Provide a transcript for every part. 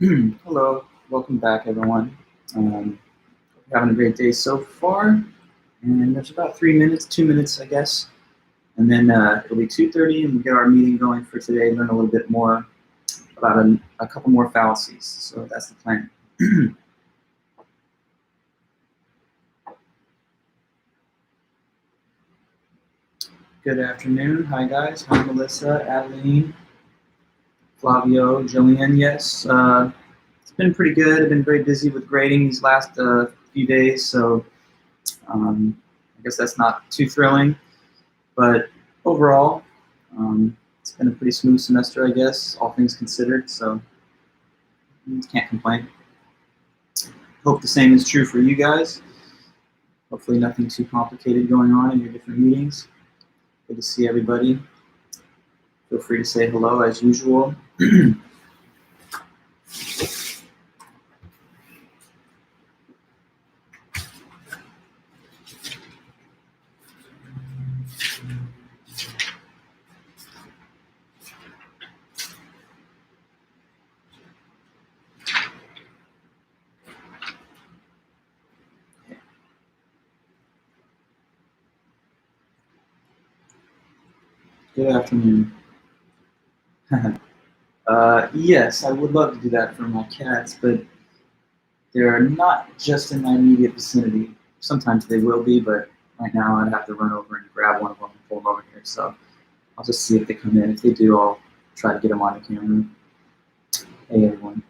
Hello, welcome back, everyone. We're having a great day so far, and there's about 3 minutes, 2 minutes, I guess, and then it'll be 2:30, and we'll get our meeting going for today. Learn a little bit more about a couple more fallacies. So that's the plan. Good afternoon. Hi, guys. Hi, Melissa, Adeline, Flavio, Jillian. Yes, it's been pretty good. I've been very busy with grading these last few days, so I guess that's not too thrilling. But overall, it's been a pretty smooth semester, I guess, all things considered, so can't complain. Hope the same is true for you guys. Hopefully nothing too complicated going on in your different meetings. Good to see everybody. Feel free to say hello as usual. Good afternoon. Yes, I would love to do that for my cats, but they're not just in my immediate vicinity. Sometimes they will be, but right now I'd have to run over and grab one of them and pull them over here. So I'll just see if they come in. If they do, I'll try to get them on the camera. Hey, everyone.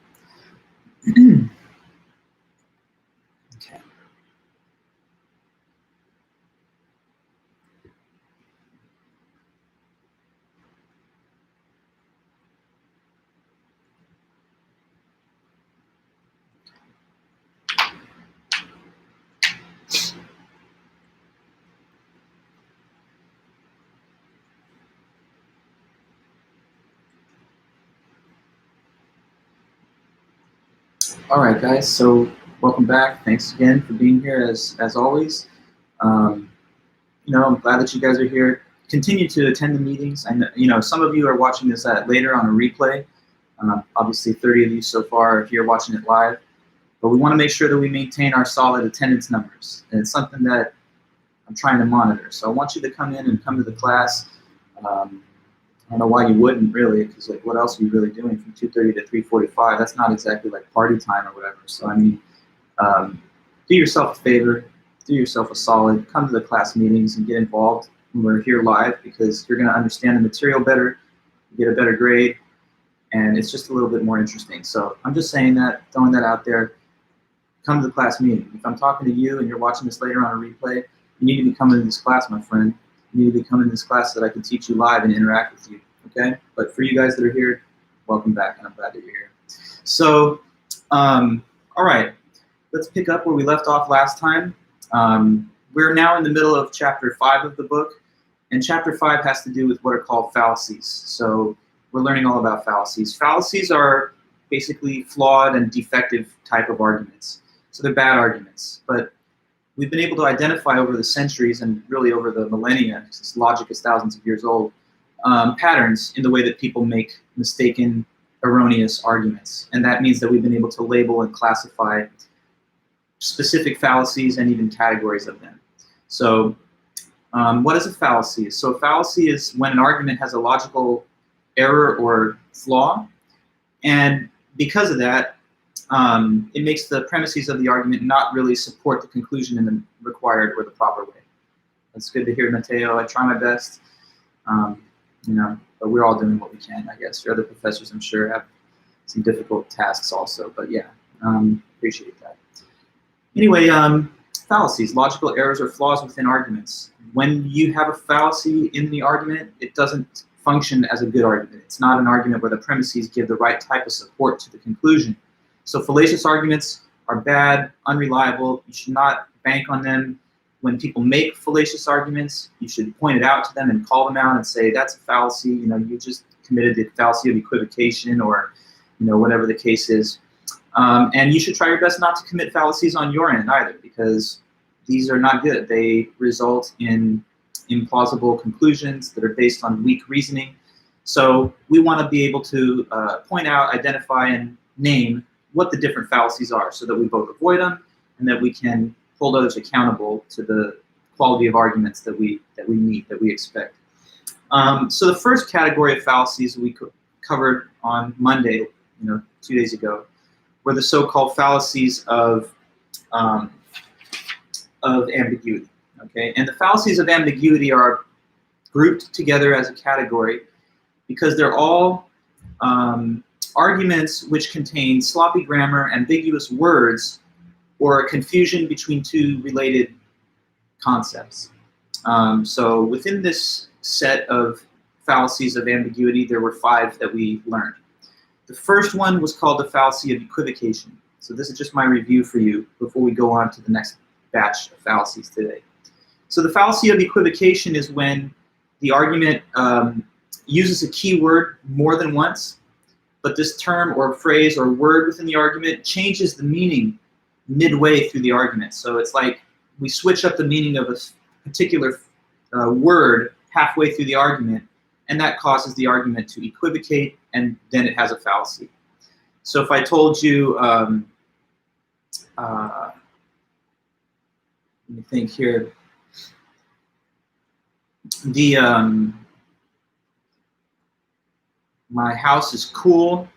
Okay. All right, guys. So welcome back. Thanks again for being here, as always. I'm glad that you guys are here. Continue to attend the meetings. I know, some of you are watching this later on a replay. Obviously, 30 of you so far are here watching it live. But we want to make sure that we maintain our solid attendance numbers. And it's something that I'm trying to monitor. So I want you to come in and come to the class. I don't know why you wouldn't really, because like, what else are you really doing from 2:30 to 3:45? That's not exactly like party time or whatever. So I mean, do yourself a favor, do yourself a solid, come to the class meetings and get involved when we're here live, because you're going to understand the material better, get a better grade, and it's just a little bit more interesting. So I'm just saying that, throwing that out there. Come to the class meeting. If I'm talking to you and you're watching this later on a replay, you need to be coming to this class, my friend. You need to be coming to this class so that I can teach you live and interact with you, okay? But for you guys that are here, welcome back, and I'm glad that you're here. So, all right, let's pick up where we left off last time. We're now in the middle of chapter 5 of the book, and chapter 5 has to do with what are called fallacies. So we're learning all about fallacies. Fallacies are basically flawed and defective type of arguments. So they're bad arguments, but we've been able to identify over the centuries and really over the millennia, since logic is thousands of years old, patterns in the way that people make mistaken, erroneous arguments. And that means that we've been able to label and classify specific fallacies and even categories of them. So what is a fallacy? So a fallacy is when an argument has a logical error or flaw, and because of that, it makes the premises of the argument not really support the conclusion in the required or the proper way. That's good to hear, Mateo. I try my best, but we're all doing what we can, I guess. Your other professors, I'm sure, have some difficult tasks also, but yeah, appreciate that. Anyway, fallacies, logical errors or flaws within arguments. When you have a fallacy in the argument, it doesn't function as a good argument. It's not an argument where the premises give the right type of support to the conclusion. So fallacious arguments are bad, unreliable. You should not bank on them. When people make fallacious arguments, you should point it out to them and call them out and say, that's a fallacy. You just committed the fallacy of equivocation, or whatever the case is. And you should try your best not to commit fallacies on your end either, because these are not good. They result in implausible conclusions that are based on weak reasoning. So we want to be able to point out, identify, and name what the different fallacies are so that we both avoid them and that we can hold others accountable to the quality of arguments that we need, that we expect. So the first category of fallacies we covered on Monday, 2 days ago, were the so-called fallacies of ambiguity. Okay, and the fallacies of ambiguity are grouped together as a category because they're all arguments which contain sloppy grammar, ambiguous words, or confusion between two related concepts. So within this set of fallacies of ambiguity, there were 5 that we learned. The first one was called the fallacy of equivocation. So this is just my review for you before we go on to the next batch of fallacies today. So the fallacy of equivocation is when the argument uses a keyword more than once, but this term or phrase or word within the argument changes the meaning midway through the argument. So it's like we switch up the meaning of a particular word halfway through the argument, and that causes the argument to equivocate, and then it has a fallacy. So if I told you, let me think here, my house is cool,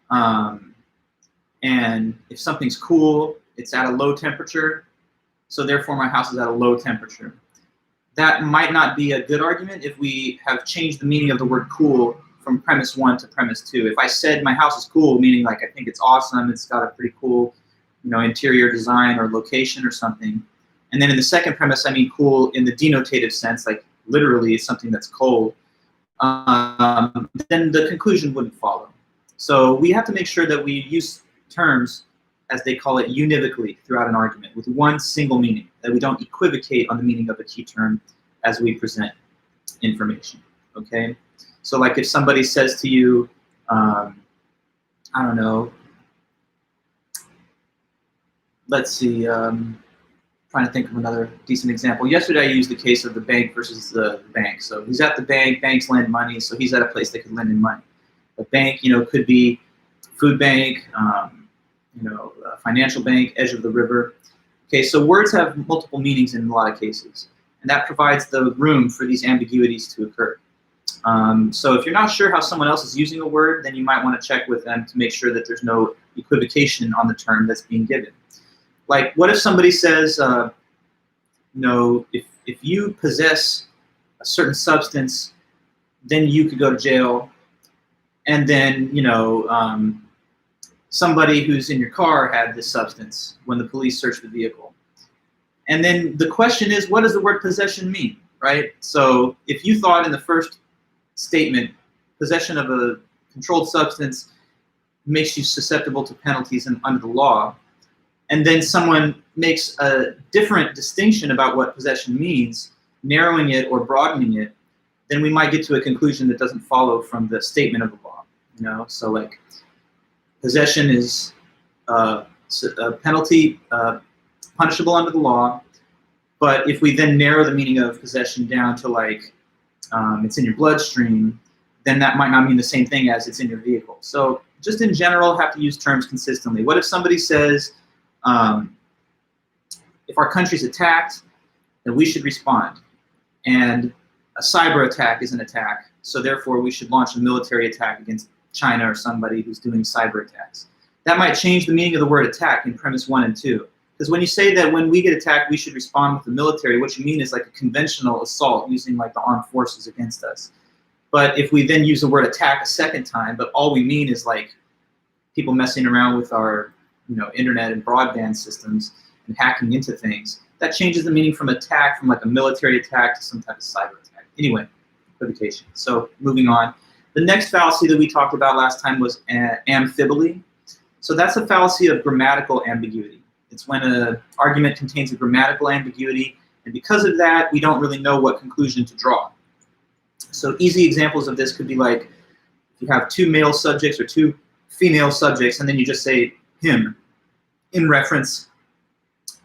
and if something's cool, it's at a low temperature, so therefore my house is at a low temperature. That might not be a good argument if we have changed the meaning of the word cool from premise 1 to premise 2. If I said my house is cool, meaning like I think it's awesome, it's got a pretty cool, interior design or location or something, and then in the second premise I mean cool in the denotative sense, like literally it's something that's cold, then the conclusion wouldn't follow. So we have to make sure that we use terms, as they call it, univocally throughout an argument with one single meaning, that we don't equivocate on the meaning of a key term as we present information, okay? So like if somebody says to you, I don't know, let's see, trying to think of another decent example. Yesterday I used the case of the bank versus the bank. So he's at the bank, banks lend money, so he's at a place that could lend him money. The bank, could be food bank, financial bank, edge of the river. Okay, so words have multiple meanings in a lot of cases, and that provides the room for these ambiguities to occur. So if you're not sure how someone else is using a word, then you might want to check with them to make sure that there's no equivocation on the term that's being given. Like, what if somebody says, if you possess a certain substance, then you could go to jail, and then, somebody who's in your car had this substance when the police searched the vehicle. And then the question is, what does the word possession mean, right? So if you thought in the first statement, possession of a controlled substance makes you susceptible to penalties under the law, and then someone makes a different distinction about what possession means, narrowing it or broadening it, then we might get to a conclusion that doesn't follow from the statement of the law. So like possession is a penalty punishable under the law, but if we then narrow the meaning of possession down to like it's in your bloodstream, then that might not mean the same thing as it's in your vehicle. So just in general, have to use terms consistently. What if somebody says, if our country's attacked, then we should respond. And a cyber attack is an attack, so therefore we should launch a military attack against China or somebody who's doing cyber attacks. That might change the meaning of the word attack in premise 1 and 2. Because when you say that when we get attacked, we should respond with the military, what you mean is like a conventional assault using like the armed forces against us. But if we then use the word attack a second time, but all we mean is like people messing around with our internet and broadband systems and hacking into things, that changes the meaning from attack, from like a military attack to some type of cyber attack. Anyway, equivocation. So moving on. The next fallacy that we talked about last time was amphiboly. So that's a fallacy of grammatical ambiguity. It's when an argument contains a grammatical ambiguity, and because of that, we don't really know what conclusion to draw. So easy examples of this could be like, if you have 2 male subjects or 2 female subjects, and then you just say him in reference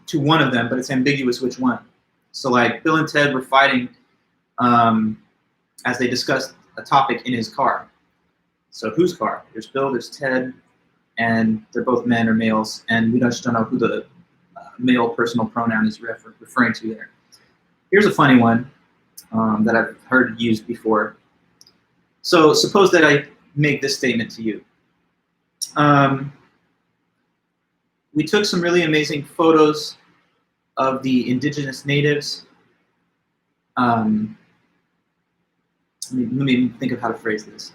to one of them, but it's ambiguous which one. So like Bill and Ted were fighting as they discussed a topic in his car. So whose car? There's Bill, there's Ted, and they're both men or males, and we just don't know who the male personal pronoun is referring to there. Here's a funny one that I've heard used before. So suppose that I make this statement to you. We took some really amazing photos of the indigenous natives. Let me think of how to phrase this.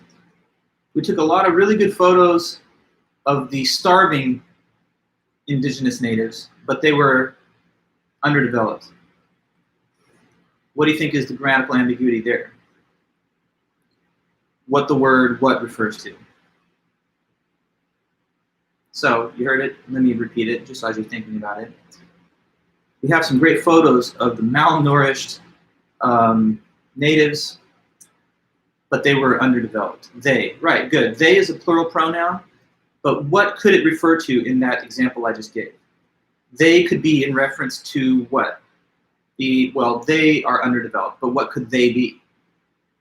We took a lot of really good photos of the starving indigenous natives, but they were underdeveloped. What do you think is the grammatical ambiguity there? What the word what refers to? So you heard it. Let me repeat it just as you're thinking about it. We have some great photos of the malnourished natives, but they were underdeveloped. They, right, good. They is a plural pronoun, but what could it refer to in that example I just gave? They could be in reference to what? Well, they are underdeveloped, but what could they be?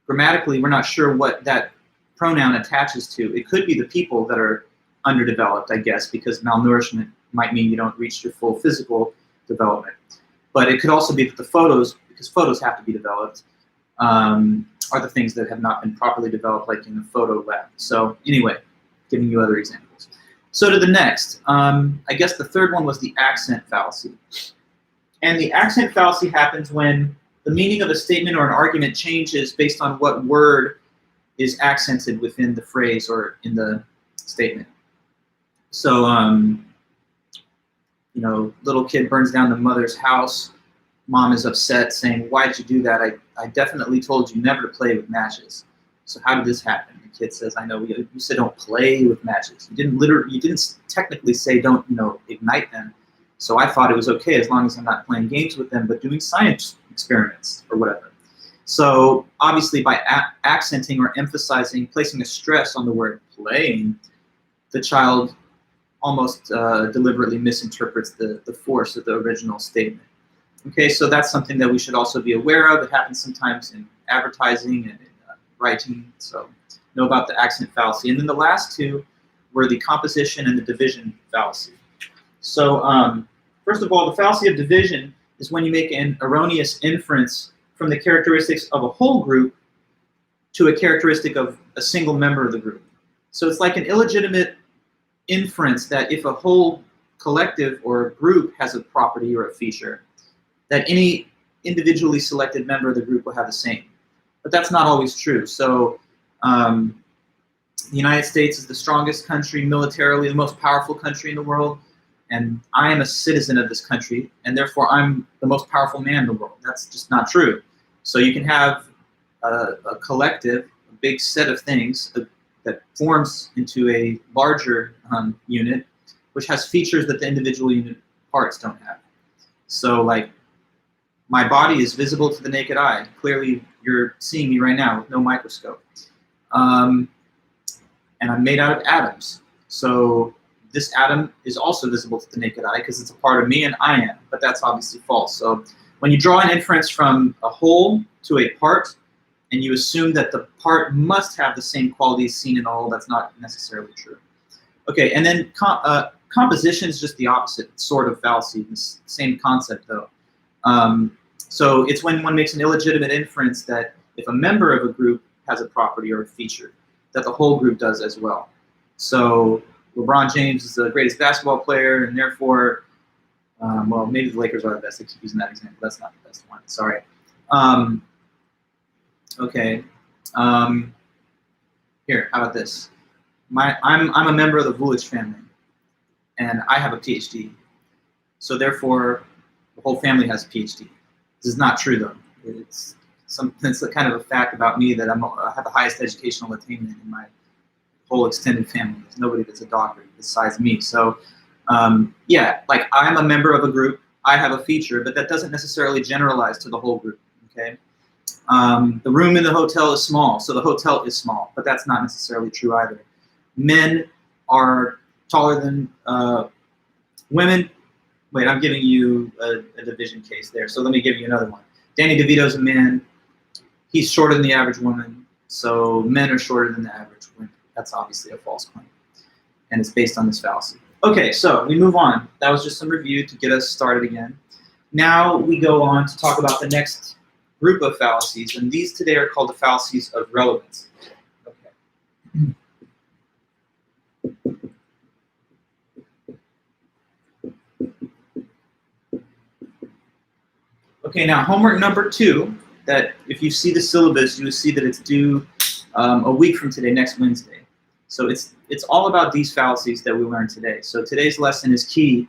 Grammatically, we're not sure what that pronoun attaches to. It could be the people that are underdeveloped, I guess, because malnourishment might mean you don't reach your full physical development. But it could also be that the photos, because photos have to be developed, are the things that have not been properly developed, like in the photo lab. So anyway, giving you other examples. So to the next, I guess the third one was the accent fallacy. And the accent fallacy happens when the meaning of a statement or an argument changes based on what word is accented within the phrase or in the statement. So, you know, little kid burns down the mother's house. Mom is upset, saying, "Why did you do that? I definitely told you never to play with matches. So how did this happen?" The kid says, "I know you said don't play with matches. You didn't technically say don't, you know, ignite them. So I thought it was okay as long as I'm not playing games with them, but doing science experiments or whatever." So obviously by accenting or emphasizing, placing a stress on the word playing, the child almost deliberately misinterprets the force of the original statement. Okay, so that's something that we should also be aware of. It happens sometimes in advertising and in writing, so know about the accent fallacy. And then the last two were the composition and the division fallacy. So first of all, the fallacy of division is when you make an erroneous inference from the characteristics of a whole group to a characteristic of a single member of the group. So it's like an illegitimate inference that if a whole collective or group has a property or a feature, that any individually selected member of the group will have the same. But that's not always true. So the United States is the strongest country militarily, the most powerful country in the world, and I am a citizen of this country, and therefore I'm the most powerful man in the world. That's just not true. So you can have a collective, a big set of things that forms into a larger unit, which has features that the individual unit parts don't have. So like, my body is visible to the naked eye. Clearly, you're seeing me right now with no microscope. And I'm made out of atoms. So this atom is also visible to the naked eye because it's a part of me and I am, but that's obviously false. So when you draw an inference from a whole to a part, and you assume that the part must have the same qualities seen in the whole, that's not necessarily true. Okay, and then composition is just the opposite, sort of fallacy, the same concept though. So it's when one makes an illegitimate inference that if a member of a group has a property or a feature, that the whole group does as well. So LeBron James is the greatest basketball player, and therefore, well, maybe the Lakers are the best. I keep using that example. That's not the best one. Sorry. Okay. Here, how about this? I'm a member of the Vulich family, and I have a PhD. So therefore, the whole family has a PhD. This is not true, though. It's a kind of a fact about me that I have the highest educational attainment in my whole extended family. There's nobody that's a doctor besides me. So, yeah, like I'm a member of a group. I have a feature, but that doesn't necessarily generalize to the whole group. Okay. The room in the hotel is small, so the hotel is small, but that's not necessarily true either. Men are taller than women. Wait, I'm giving you a division case there, so let me give you another one. Danny DeVito's a man. He's shorter than the average woman, so men are shorter than the average women. That's obviously a false claim. and it's based on this fallacy. Okay, so we move on. That was just some review to get us started again. Now we go on to talk about the next group of fallacies, and these today are called the fallacies of relevance. Okay. Okay, now homework number 2, that if you see the syllabus, you will see that it's due a week from today, next Wednesday. So it's all about these fallacies that we learned today. So today's lesson is key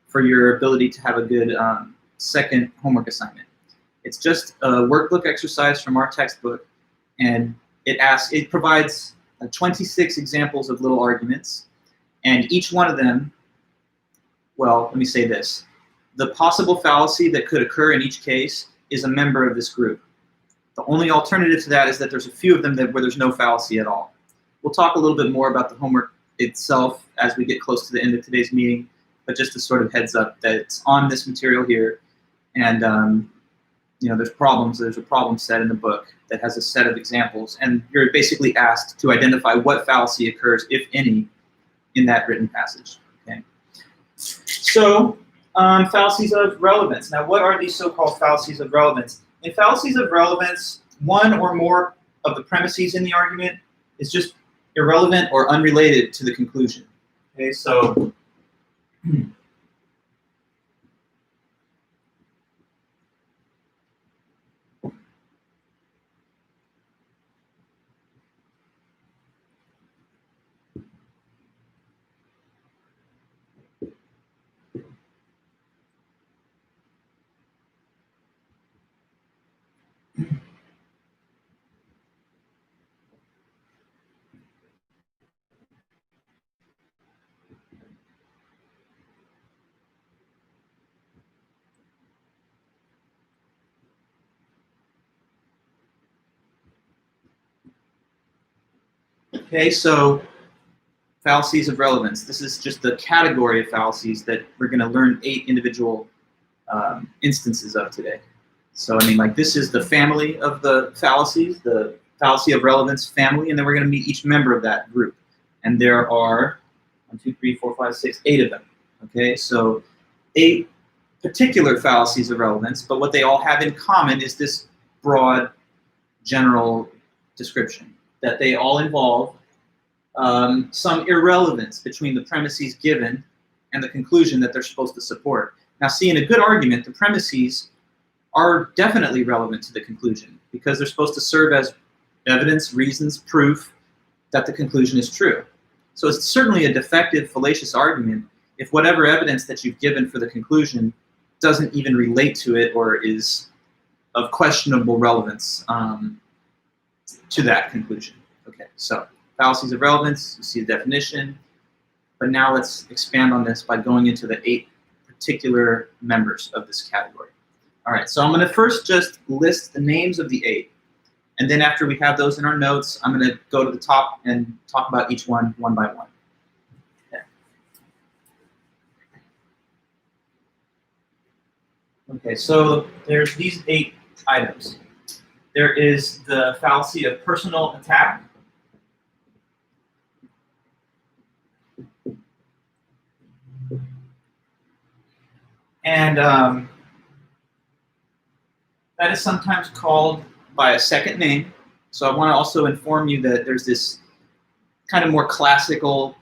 for your ability to have a good second homework assignment. It's just a workbook exercise from our textbook, and it provides 26 examples of little arguments, and each one of them, well, let me say this. The possible fallacy that could occur in each case is a member of this group. The only alternative to that is that there's a few of them where there's no fallacy at all. We'll talk a little bit more about the homework itself as we get close to the end of today's meeting, but just a sort of heads up that it's on this material here, and there's problems. There's a problem set in the book that has a set of examples, and you're basically asked to identify what fallacy occurs, if any, in that written passage. Okay. So, fallacies of relevance. Now, what are these so-called fallacies of relevance? In fallacies of relevance, one or more of the premises in the argument is just irrelevant or unrelated to the conclusion. Okay, so fallacies of relevance. This is just the category of fallacies that we're going to learn 8 individual instances of today. So, this is the family of the fallacies, the fallacy of relevance family, and then we're going to meet each member of that group. And there are 1, 2, 3, 4, 5, 6, 8 of them. Okay, so 8 particular fallacies of relevance, but what they all have in common is this broad, general description, that they all involve some irrelevance between the premises given and the conclusion that they're supposed to support. Now, see, in a good argument, the premises are definitely relevant to the conclusion because they're supposed to serve as evidence, reasons, proof that the conclusion is true. So it's certainly a defective, fallacious argument if whatever evidence that you've given for the conclusion doesn't even relate to it or is of questionable relevance to that conclusion. Okay, so fallacies of relevance, you see the definition, but now let's expand on this by going into the 8 particular members of this category. All right, so I'm going to first just list the names of the 8, and then after we have those in our notes, I'm going to go to the top and talk about each one by one. Okay, so there's these 8 items. There is the fallacy of personal attack. And that is sometimes called by a second name. So I want to also inform you that there's this kind of more classical,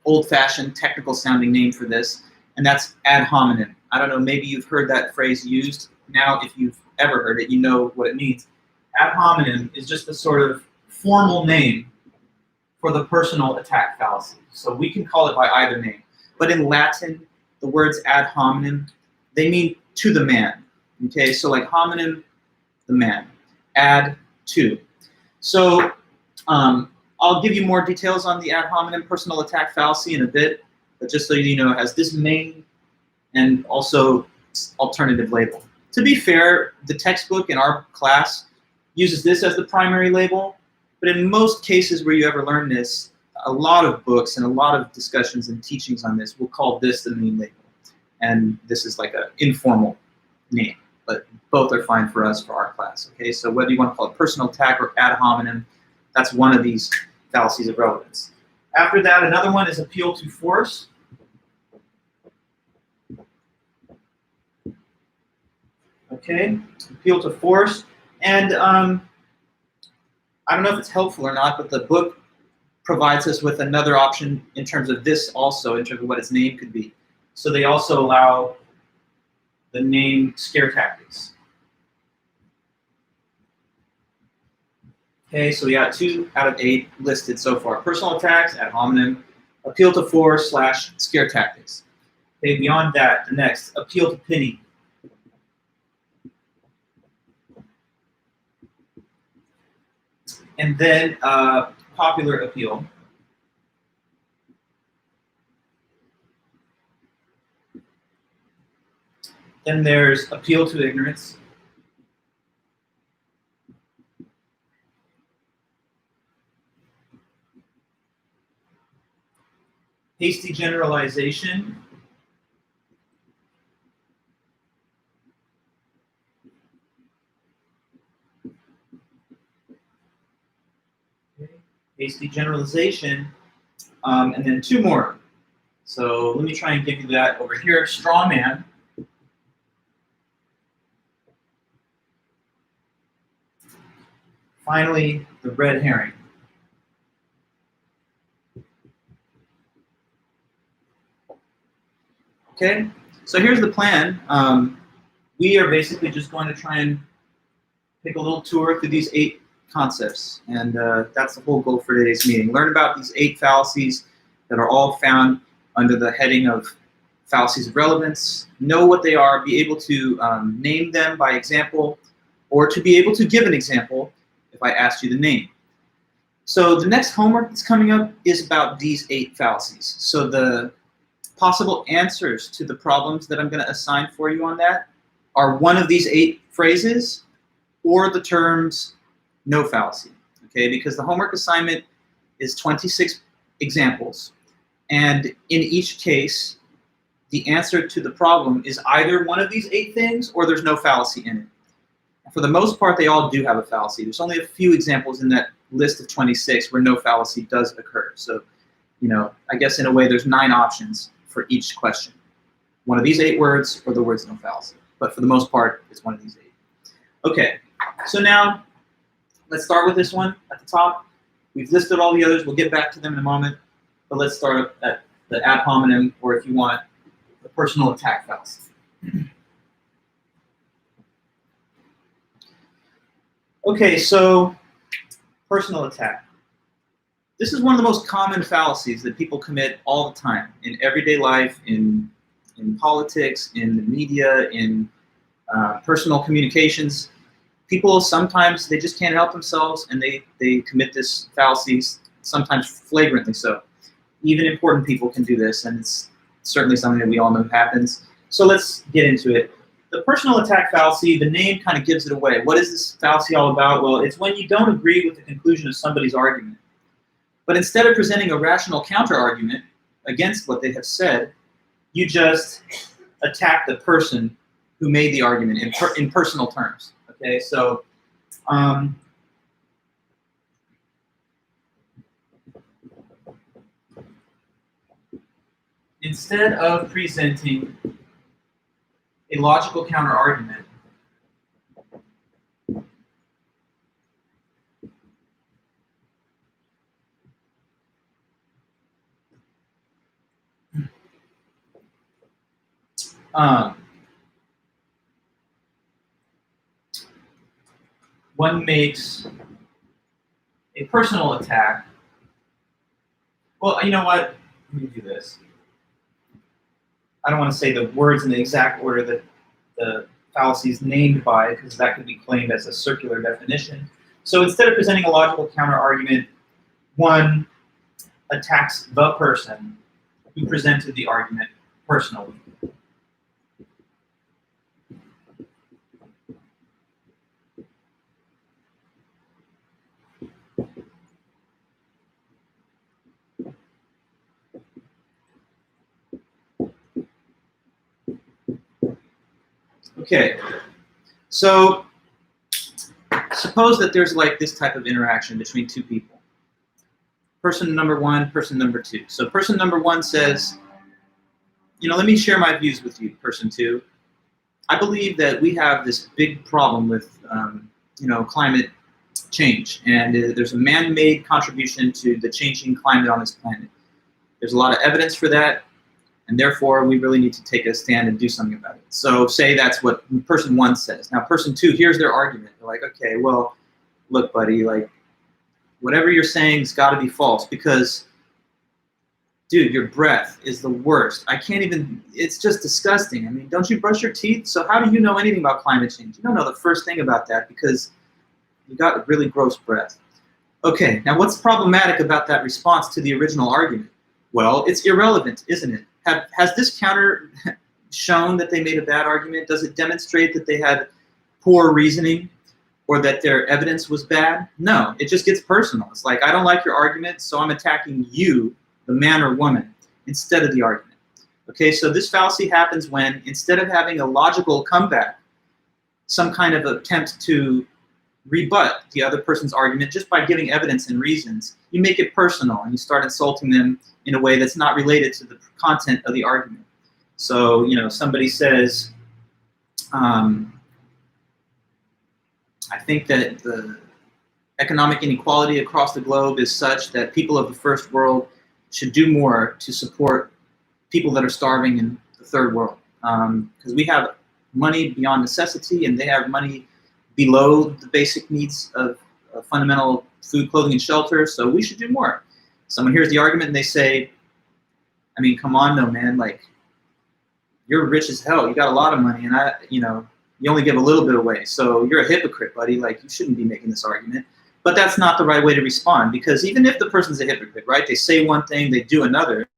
old-fashioned, technical-sounding name for this, and that's ad hominem. I don't know, maybe you've heard that phrase used. Now, if you've ever heard it, you know what it means. Ad hominem is just a sort of formal name for the personal attack fallacy. So we can call it by either name. But in Latin, the words ad hominem, they mean to the man. Okay, so like hominem, the man. Ad, to. So I'll give you more details on the ad hominem personal attack fallacy in a bit, but just so you know, it has this main and also alternative label. To be fair, the textbook in our class uses this as the primary label, but in most cases where you ever learn this, a lot of books and a lot of discussions and teachings on this will call this the main label. And this is like an informal name, but both are fine for us for our class. Okay, so whether you want to call it personal attack or ad hominem, that's one of these fallacies of relevance. After that, another one is appeal to force. Okay, appeal to force. And I don't know if it's helpful or not, but the book provides us with another option in terms of this also, in terms of what its name could be. So they also allow the name scare tactics. Okay, so we got 2 out of 8 listed so far. Personal attacks, ad hominem, appeal to force / scare tactics. Okay, beyond that, the next, appeal to pity. And then popular appeal. Then there's appeal to ignorance. Hasty generalization. Okay. Hasty generalization. And then 2 more. So let me try and give you that over here. Straw man. Finally, the red herring. Okay, so here's the plan. We are basically just going to try and take a little tour through these 8 concepts, and that's the whole goal for today's meeting. Learn about these 8 fallacies that are all found under the heading of fallacies of relevance, know what they are, be able to name them by example, or to be able to give an example if I asked you the name. So the next homework that's coming up is about these 8 fallacies. So the possible answers to the problems that I'm going to assign for you on that are one of these 8 phrases or the terms no fallacy, okay? Because the homework assignment is 26 examples, and in each case, the answer to the problem is either one of these 8 things or there's no fallacy in it. And for the most part, they all do have a fallacy. There's only a few examples in that list of 26 where no fallacy does occur. So, you know, I guess in a way there's 9 options for each question. One of these 8 words or the words no fallacy. But for the most part, it's one of these 8. Okay, so now let's start with this one at the top. We've listed all the others. We'll get back to them in a moment. But let's start at the ad hominem, or if you want, the personal attack fallacy. Okay, so personal attack. This is one of the most common fallacies that people commit all the time in everyday life, in politics, in the media, in personal communications. People sometimes, they just can't help themselves and they commit this fallacies, sometimes flagrantly so. Even important people can do this, and it's certainly something that we all know happens. So let's get into it. The personal attack fallacy, the name kind of gives it away. What is this fallacy all about? Well, it's when you don't agree with the conclusion of somebody's argument. But instead of presenting a rational counter-argument against what they have said, you just attack the person who made the argument in personal terms. Okay, so instead of presenting a logical counter-argument, one makes a personal attack. Well, you know what? Let me do this. I don't want to say the words in the exact order that the fallacy is named by, because that could be claimed as a circular definition. So instead of presenting a logical counter-argument, one attacks the person who presented the argument personally. Okay, so suppose that there's like this type of interaction between 2 people. person number one, person number two. So person number one says, let me share my views with you, person two. I believe that we have this big problem with, climate change, and there's a man-made contribution to the changing climate on this planet. There's a lot of evidence for that, and therefore we really need to take a stand and do something about it. So say that's what person one says. Now person two, here's their argument. They're like, okay, well, look, buddy, like, whatever you're saying has got to be false because, dude, your breath is the worst. I can't even, it's just disgusting. I mean, don't you brush your teeth? So how do you know anything about climate change? You don't know the first thing about that because you got a really gross breath. Okay, now what's problematic about that response to the original argument? Well, it's irrelevant, isn't it? Has this counter shown that they made a bad argument? Does it demonstrate that they had poor reasoning or that their evidence was bad? No, it just gets personal. It's like, I don't like your argument, so I'm attacking you, the man or woman, instead of the argument. Okay, so this fallacy happens when instead of having a logical comeback, some kind of attempt to rebut the other person's argument just by giving evidence and reasons, you make it personal and you start insulting them in a way that's not related to the content of the argument. So, somebody says, I think that the economic inequality across the globe is such that people of the first world should do more to support people that are starving in the third world. Because we have money beyond necessity and they have money below the basic needs of fundamental food, clothing, and shelter, so we should do more. Someone hears the argument and they say, I mean, come on, no, man, like, you're rich as hell, you got a lot of money, and you only give a little bit away, so you're a hypocrite, buddy, like, you shouldn't be making this argument. But that's not the right way to respond, because even if the person's a hypocrite, right, they say one thing, they do another,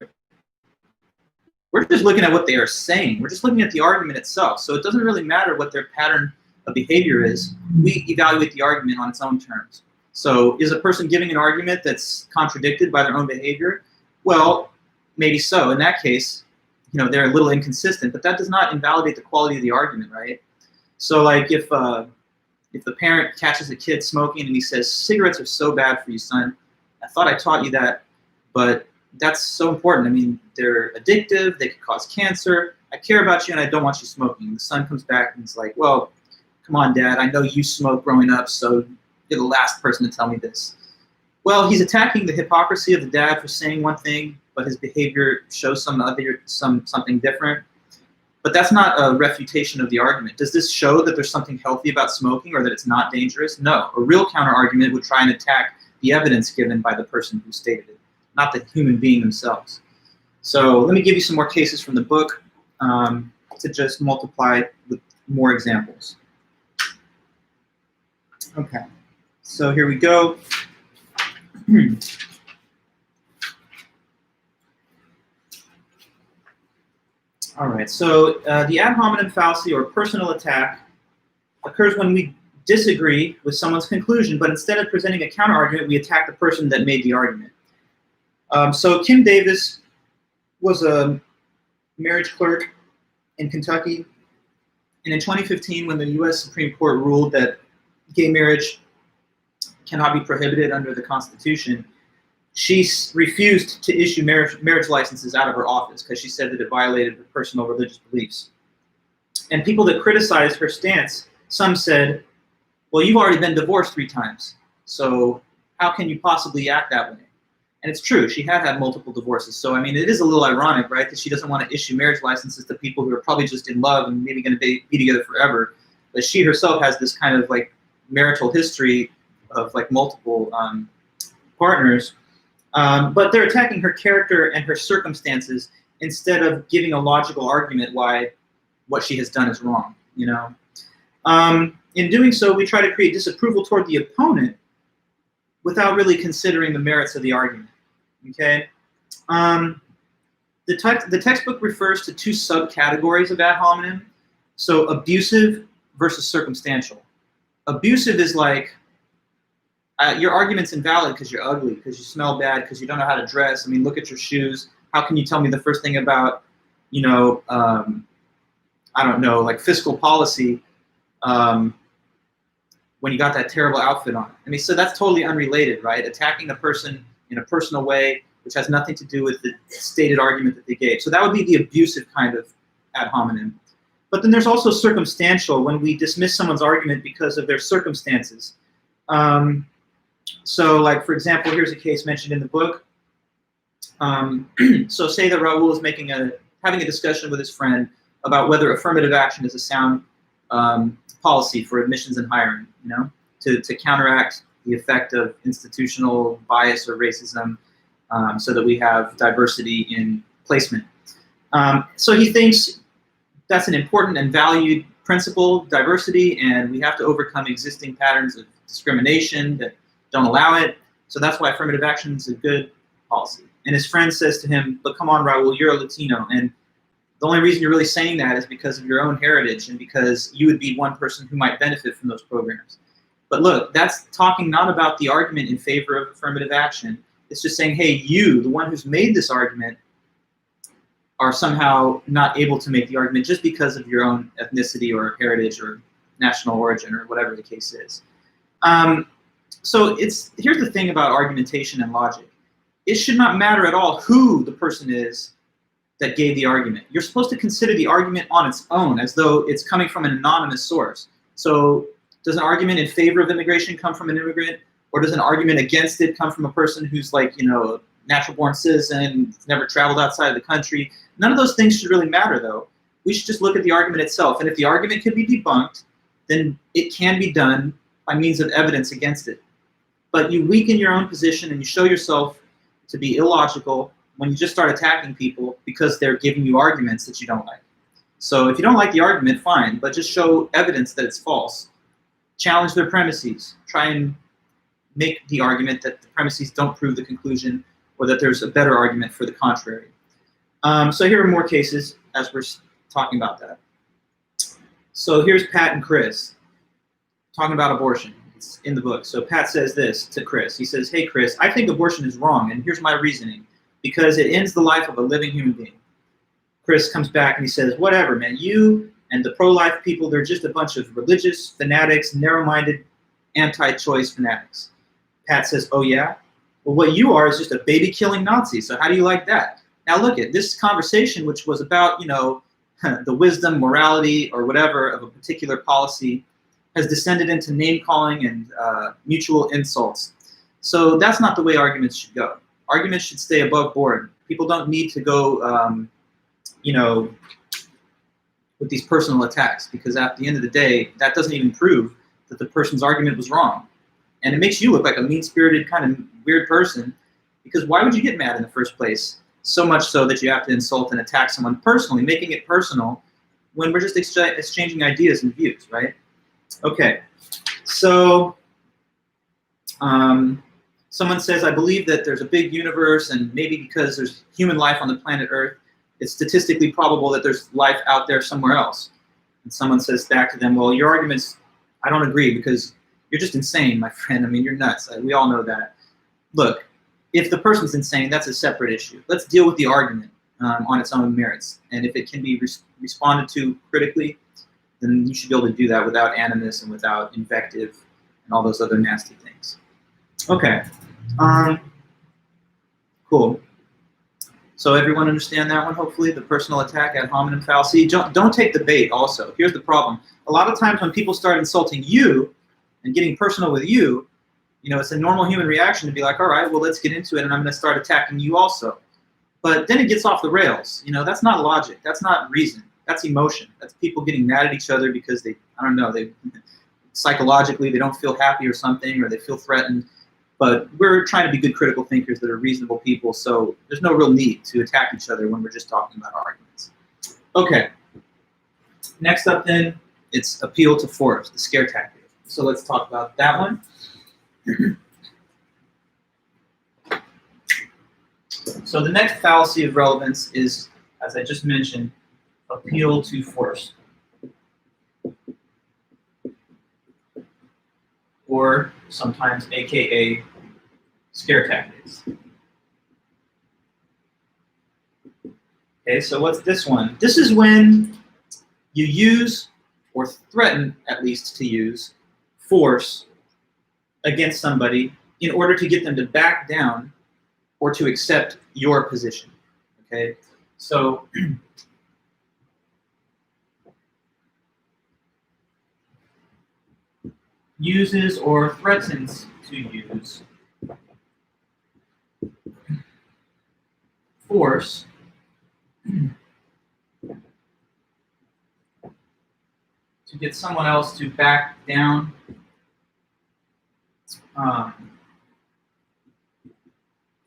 we're just looking at what they are saying. We're just looking at the argument itself, so it doesn't really matter what their pattern of behavior is. We evaluate the argument on its own terms. So is a person giving an argument that's contradicted by their own behavior? Well, maybe so. In that case, they're a little inconsistent, but that does not invalidate the quality of the argument, right? So like if the parent catches a kid smoking and he says, cigarettes are so bad for you, son. I thought I taught you that, but that's so important. I mean, they're addictive, they could cause cancer. I care about you and I don't want you smoking. And the son comes back and he's like, well, come on, Dad, I know you smoked growing up, so you're the last person to tell me this. Well, he's attacking the hypocrisy of the dad for saying one thing, but his behavior shows something different. But that's not a refutation of the argument. Does this show that there's something healthy about smoking or that it's not dangerous? No. A real counter-argument would try and attack the evidence given by the person who stated it, not the human being themselves. So let me give you some more cases from the book to just multiply with more examples. Okay, so here we go. All right, so the ad hominem fallacy or personal attack occurs when we disagree with someone's conclusion, but instead of presenting a counter-argument, we attack the person that made the argument. So Kim Davis was a marriage clerk in Kentucky, and in 2015, when the U.S. Supreme Court ruled that gay marriage cannot be prohibited under the Constitution, she refused to issue marriage licenses out of her office because she said that it violated her personal religious beliefs. And people that criticized her stance, some said, well, you've already been divorced 3 times, so how can you possibly act that way? And it's true, she had multiple divorces. So, I mean, it is a little ironic, right, that she doesn't want to issue marriage licenses to people who are probably just in love and maybe going to be together forever. But she herself has this kind of like marital history of like multiple partners. But they're attacking her character and her circumstances instead of giving a logical argument why what she has done is wrong, In doing so, we try to create disapproval toward the opponent without really considering the merits of the argument, okay? The textbook refers to 2 subcategories of ad hominem. So abusive versus circumstantial. Abusive is like, your argument's invalid because you're ugly, because you smell bad, because you don't know how to dress. I mean, look at your shoes. How can you tell me the first thing about, I don't know, like fiscal policy when you got that terrible outfit on? I mean, so that's totally unrelated, right? Attacking a person in a personal way, which has nothing to do with the stated argument that they gave. So that would be the abusive kind of ad hominem. But then there's also circumstantial, when we dismiss someone's argument because of their circumstances. So like, for example, here's a case mentioned in the book. So say that Raul is having a discussion with his friend about whether affirmative action is a sound policy for admissions and hiring, to counteract the effect of institutional bias or racism, so that we have diversity in placement. So he thinks that's an important and valued principle, diversity, and we have to overcome existing patterns of discrimination that don't allow it. So that's why affirmative action is a good policy. And his friend says to him, but come on, Raul, you're a Latino, and the only reason you're really saying that is because of your own heritage and because you would be one person who might benefit from those programs. But look, that's talking not about the argument in favor of affirmative action. It's just saying, hey, you, the one who's made this argument, are somehow not able to make the argument just because of your own ethnicity or heritage or national origin or whatever the case is. So here's the thing about argumentation and logic. It should not matter at all who the person is that gave the argument. You're supposed to consider the argument on its own as though it's coming from an anonymous source. So does an argument in favor of immigration come from an immigrant, or does an argument against it come from a person who's like, a natural-born citizen, never traveled outside of the country? None of those things should really matter, though. We should just look at the argument itself, and if the argument can be debunked, then it can be done by means of evidence against it. But you weaken your own position and you show yourself to be illogical when you just start attacking people because they're giving you arguments that you don't like. So if you don't like the argument, fine, but just show evidence that it's false. Challenge their premises. Try and make the argument that the premises don't prove the conclusion or that there's a better argument for the contrary. So here are more cases as we're talking about that. So here's Pat and Chris talking about abortion. It's in the book. So Pat says this to Chris. He says, hey, Chris, I think abortion is wrong, and here's my reasoning. Because it ends the life of a living human being. Chris comes back and he says, whatever, man, you and the pro-life people, they're just a bunch of religious fanatics, narrow-minded, anti-choice fanatics. Pat says, oh yeah? Well, what you are is just a baby-killing Nazi, so how do you like that? Now look at this conversation, which was about, the wisdom, morality, or whatever of a particular policy, has descended into name-calling and mutual insults. So that's not the way arguments should go. Arguments should stay above board. People don't need to go, with these personal attacks, because at the end of the day, that doesn't even prove that the person's argument was wrong. And it makes you look like a mean-spirited kind of weird person, because why would you get mad in the first place? So much so that you have to insult and attack someone personally, making it personal when we're just exchanging ideas and views, right? Okay, so someone says, I believe that there's a big universe, and maybe because there's human life on the planet Earth, it's statistically probable that there's life out there somewhere else. And someone says back to them, well, your arguments, I don't agree, because you're just insane, my friend. I mean, you're nuts. We all know that. Look, if the person's insane, that's a separate issue. Let's deal with the argument on its own merits. And if it can be responded to critically, then you should be able to do that without animus and without invective and all those other nasty things. Okay. Cool. So everyone understand that one, hopefully, the personal attack ad hominem fallacy. Don't take the bait also. Here's the problem. A lot of times when people start insulting you and getting personal with you, it's a normal human reaction to be like, all right, well, let's get into it, and I'm going to start attacking you also. But then it gets off the rails. That's not logic. That's not reason. That's emotion. That's people getting mad at each other because they psychologically, they don't feel happy or something, or they feel threatened. But we're trying to be good critical thinkers that are reasonable people, so there's no real need to attack each other when we're just talking about arguments. Okay. Next up then, it's appeal to force, the scare tactic. So let's talk about that one. So the next fallacy of relevance is, as I just mentioned, appeal to force. Or sometimes AKA scare tactics. Okay, so what's this one? This is when you use, or threaten at least to use, force against somebody in order to get them to back down or to accept your position. Okay, so uses or threatens to use force to get someone else to back down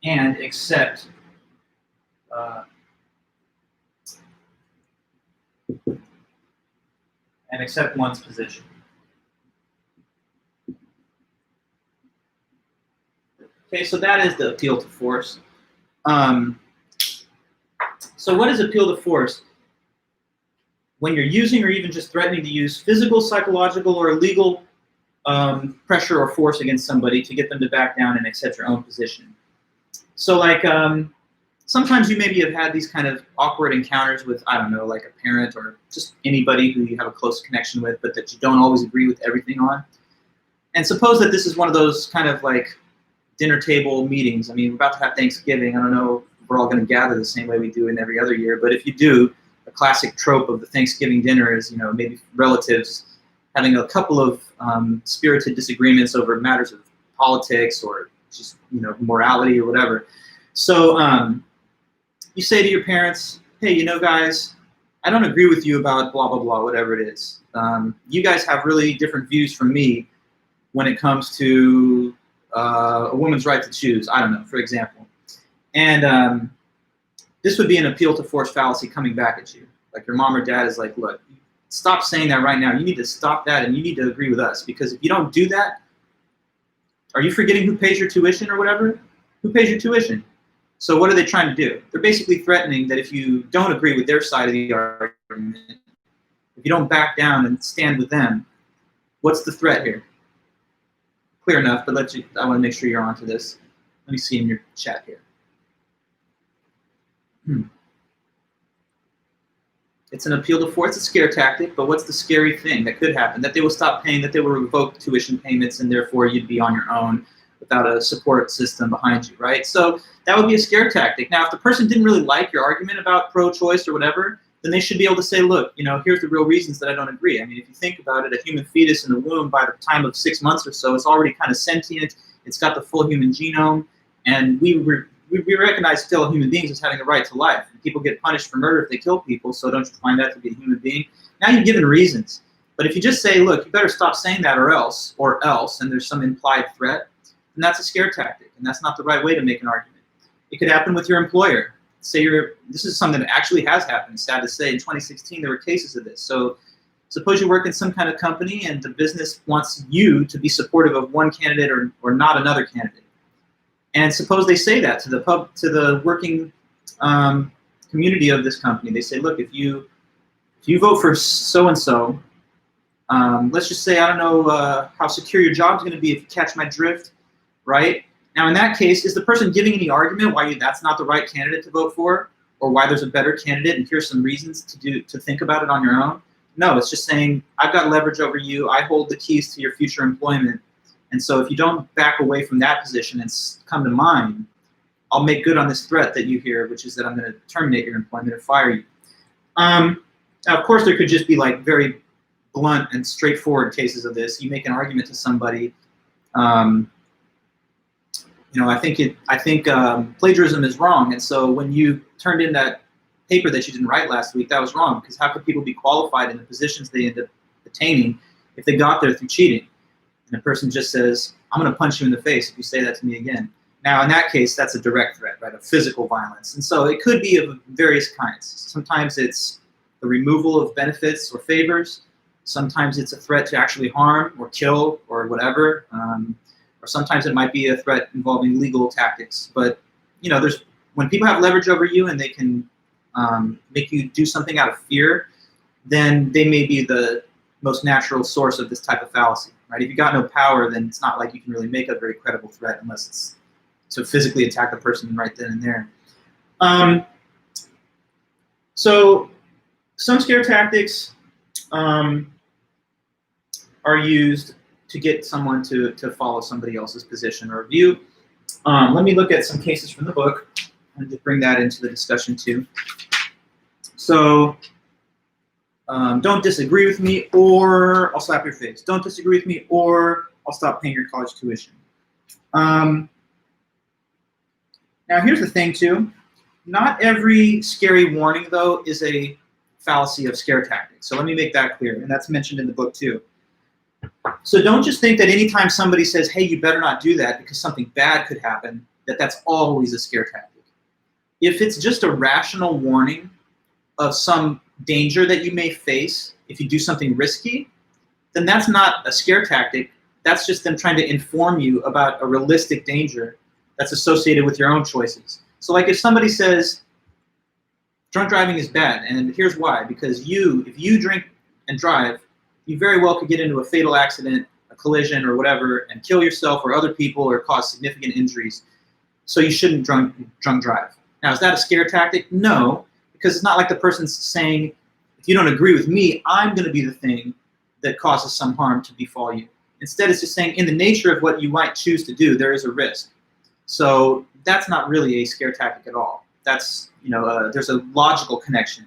and accept one's position. Okay, so that is the appeal to force. So what is appeal to force? When you're using or even just threatening to use physical, psychological, or legal pressure or force against somebody to get them to back down and accept your own position. So like sometimes you maybe have had these kind of awkward encounters with, I don't know, like a parent or just anybody who you have a close connection with, but that you don't always agree with everything on. And suppose that this is one of those kind of like dinner table meetings. I mean, we're about to have Thanksgiving. I don't know if we're all going to gather the same way we do in every other year, but if you do, a classic trope of the Thanksgiving dinner is, you know, maybe relatives having a couple of spirited disagreements over matters of politics or just, you know, morality or whatever. So you say to your parents, hey, you know, guys, I don't agree with you about blah, blah, blah, whatever it is. You guys have really different views from me when it comes to a woman's right to choose, I don't know, for example. And this would be an appeal to force fallacy coming back at you. Like your mom or dad is like, look, stop saying that right now. You need to stop that and you need to agree with us, because if you don't do that, are you forgetting who pays your tuition or whatever? Who pays your tuition? So what are they trying to do? They're basically threatening that if you don't agree with their side of the argument, if you don't back down and stand with them, what's the threat here? Clear enough, but I want to make sure you're onto this. Let me see in your chat here. It's an appeal to force, it's a scare tactic, but what's the scary thing that could happen? That they will stop paying, that they will revoke tuition payments, and therefore you'd be on your own without a support system behind you, right? So that would be a scare tactic. Now, if the person didn't really like your argument about pro-choice or whatever, then they should be able to say, look, you know, here's the real reasons that I don't agree. I mean, if you think about it, a human fetus in the womb, by the time of 6 months or so, it's already kind of sentient. It's got the full human genome, and we recognize still human beings as having a right to life. And people get punished for murder if they kill people, so don't you find that to be a human being? Now you've given reasons. But if you just say, look, you better stop saying that or else, and there's some implied threat, then that's a scare tactic, and that's not the right way to make an argument. It could happen with your employer. Say this is something that actually has happened, sad to say. In 2016, there were cases of this. So suppose you work in some kind of company and the business wants you to be supportive of one candidate or not another candidate. And suppose they say that to the working community of this company. They say, look, if you vote for so-and-so, let's just say, I don't know how secure your job's going to be if you catch my drift, right? Now, in that case, is the person giving any argument why that's not the right candidate to vote for, or why there's a better candidate, and here's some reasons to think about it on your own? No, it's just saying, I've got leverage over you. I hold the keys to your future employment. And so if you don't back away from that position and come to mine, I'll make good on this threat that you hear, which is that I'm going to terminate your employment or fire you. Now, of course, there could just be like very blunt and straightforward cases of this. You make an argument to somebody. You know, I think plagiarism is wrong, and so when you turned in that paper that you didn't write last week, that was wrong, because how could people be qualified in the positions they end up attaining if they got there through cheating? And the person just says, I'm going to punch you in the face if you say that to me again. Now, in that case, that's a direct threat, right, of physical violence. And so it could be of various kinds. Sometimes it's the removal of benefits or favors. Sometimes it's a threat to actually harm or kill or whatever. Or sometimes it might be a threat involving legal tactics. But, you know, when people have leverage over you and they can make you do something out of fear, then they may be the most natural source of this type of fallacy, right? If you got no power, then it's not like you can really make a very credible threat unless it's to physically attack the person right then and there. So some scare tactics are used to get someone to follow somebody else's position or view. Let me look at some cases from the book and to bring that into the discussion too. So don't disagree with me or I'll slap your face. Don't disagree with me or I'll stop paying your college tuition. Now here's the thing too. Not every scary warning though is a fallacy of scare tactics. So let me make that clear, and that's mentioned in the book too. So don't just think that anytime somebody says, hey, you better not do that because something bad could happen, that that's always a scare tactic. If it's just a rational warning of some danger that you may face if you do something risky, then that's not a scare tactic. That's just them trying to inform you about a realistic danger that's associated with your own choices. So like if somebody says, drunk driving is bad, and here's why, because if you drink and drive, you very well could get into a fatal accident, a collision or whatever, and kill yourself or other people or cause significant injuries. So you shouldn't drunk drive. Now, is that a scare tactic? No, because it's not like the person's saying, if you don't agree with me, I'm going to be the thing that causes some harm to befall you. Instead, it's just saying, in the nature of what you might choose to do, there is a risk. So that's not really a scare tactic at all. That's, there's a logical connection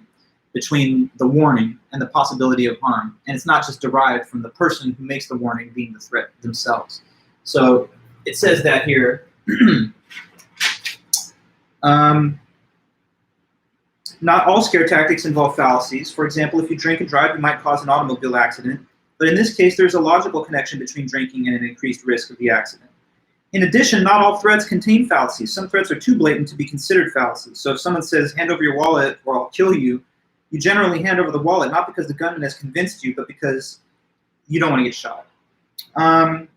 between the warning and the possibility of harm. And it's not just derived from the person who makes the warning being the threat themselves. So it says that here. Not all scare tactics involve fallacies. For example, if you drink and drive, you might cause an automobile accident. But in this case, there's a logical connection between drinking and an increased risk of the accident. In addition, not all threats contain fallacies. Some threats are too blatant to be considered fallacies. So if someone says, hand over your wallet or I'll kill you, you generally hand over the wallet, not because the gunman has convinced you, but because you don't want to get shot. And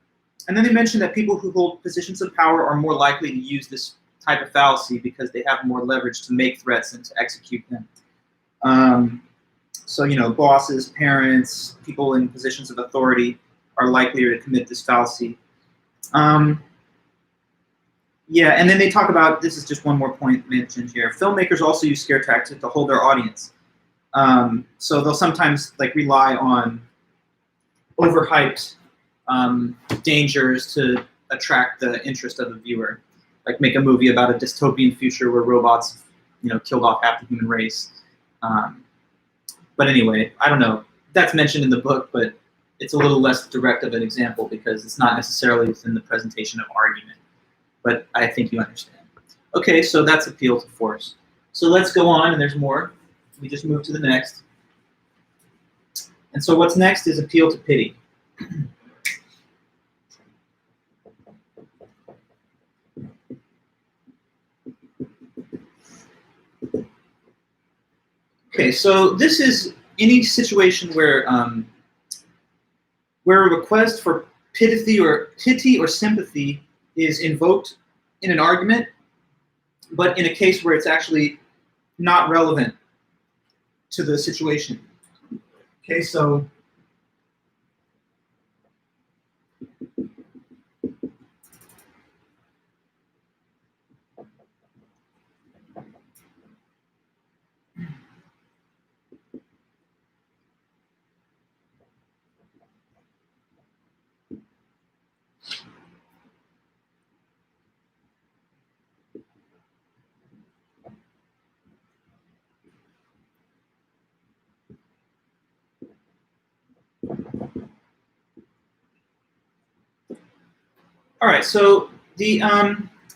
then they mentioned that people who hold positions of power are more likely to use this type of fallacy because they have more leverage to make threats and to execute them. So, bosses, parents, people in positions of authority are likelier to commit this fallacy. Yeah, and then they talk about, this is just one more point mentioned here, filmmakers also use scare tactics to hold their audience. So they'll sometimes rely on overhyped dangers to attract the interest of the viewer. Like make a movie about a dystopian future where robots, killed off half the human race. But anyway, I don't know. That's mentioned in the book, but it's a little less direct of an example because it's not necessarily within the presentation of argument. But I think you understand. Okay, so that's appeal to force. So let's go on, and there's more. We just move to the next. And so what's next is appeal to pity. Okay, so this is any situation where a request for pity or sympathy is invoked in an argument, but in a case where it's actually not relevant to the situation. Okay, so all right, so the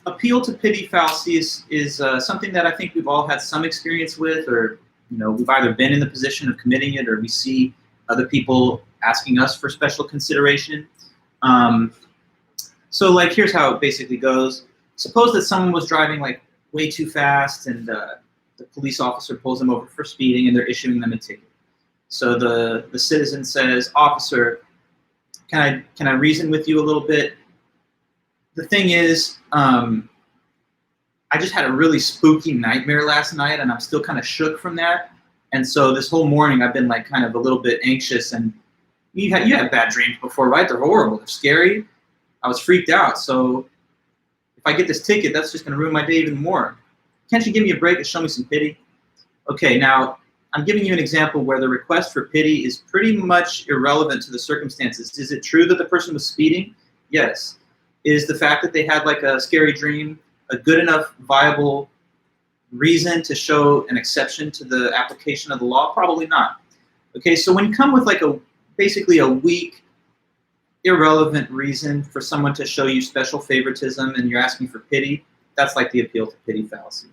appeal to pity fallacy is something that I think we've all had some experience with, or we've either been in the position of committing it, or we see other people asking us for special consideration. So here's how it basically goes. Suppose that someone was driving way too fast, and the police officer pulls them over for speeding, and they're issuing them a ticket. So the citizen says, "Officer, can I reason with you a little bit? The thing is, I just had a really spooky nightmare last night, and I'm still kind of shook from that. And so this whole morning, I've been kind of a little bit anxious. And you had bad dreams before, right? They're horrible. They're scary. I was freaked out. So if I get this ticket, that's just going to ruin my day even more. Can't you give me a break and show me some pity?" Okay, now I'm giving you an example where the request for pity is pretty much irrelevant to the circumstances. Is it true that the person was speeding? Yes. Is the fact that they had like a scary dream a good enough viable reason to show an exception to the application of the law? Probably not. Okay, so when you come with like basically a weak, irrelevant reason for someone to show you special favoritism and you're asking for pity, that's like the appeal to pity fallacy.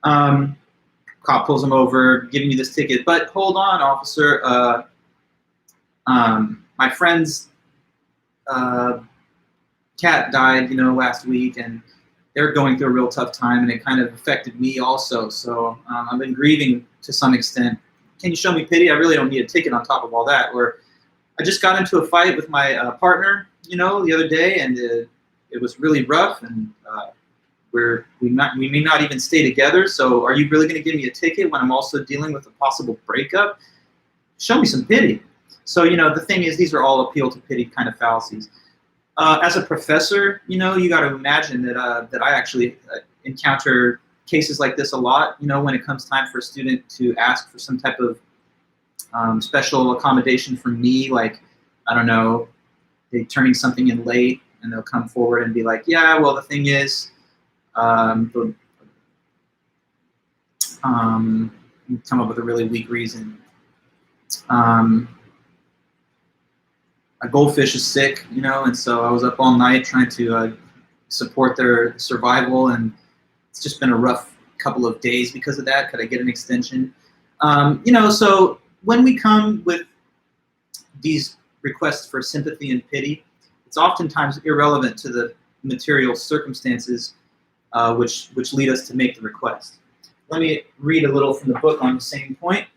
Cop pulls him over, giving you this ticket, but hold on, officer. My friend's cat died, last week, and they're going through a real tough time, and it kind of affected me also. So I've been grieving to some extent. Can you show me pity? I really don't need a ticket on top of all that. Or I just got into a fight with my partner, the other day, and it was really rough, and we may not even stay together. So are you really going to give me a ticket when I'm also dealing with a possible breakup? Show me some pity. So the thing is, these are all appeal to pity kind of fallacies. As a professor, you got to imagine that I actually encounter cases like this a lot. When it comes time for a student to ask for some type of special accommodation from me, like, I don't know, they're turning something in late, and they'll come forward and be like, yeah, well, the thing is, come up with a really weak reason. A goldfish is sick, and so I was up all night trying to support their survival, and it's just been a rough couple of days because of that. Could I get an extension? So when we come with these requests for sympathy and pity, it's oftentimes irrelevant to the material circumstances which lead us to make the request. Let me read a little from the book on the same point.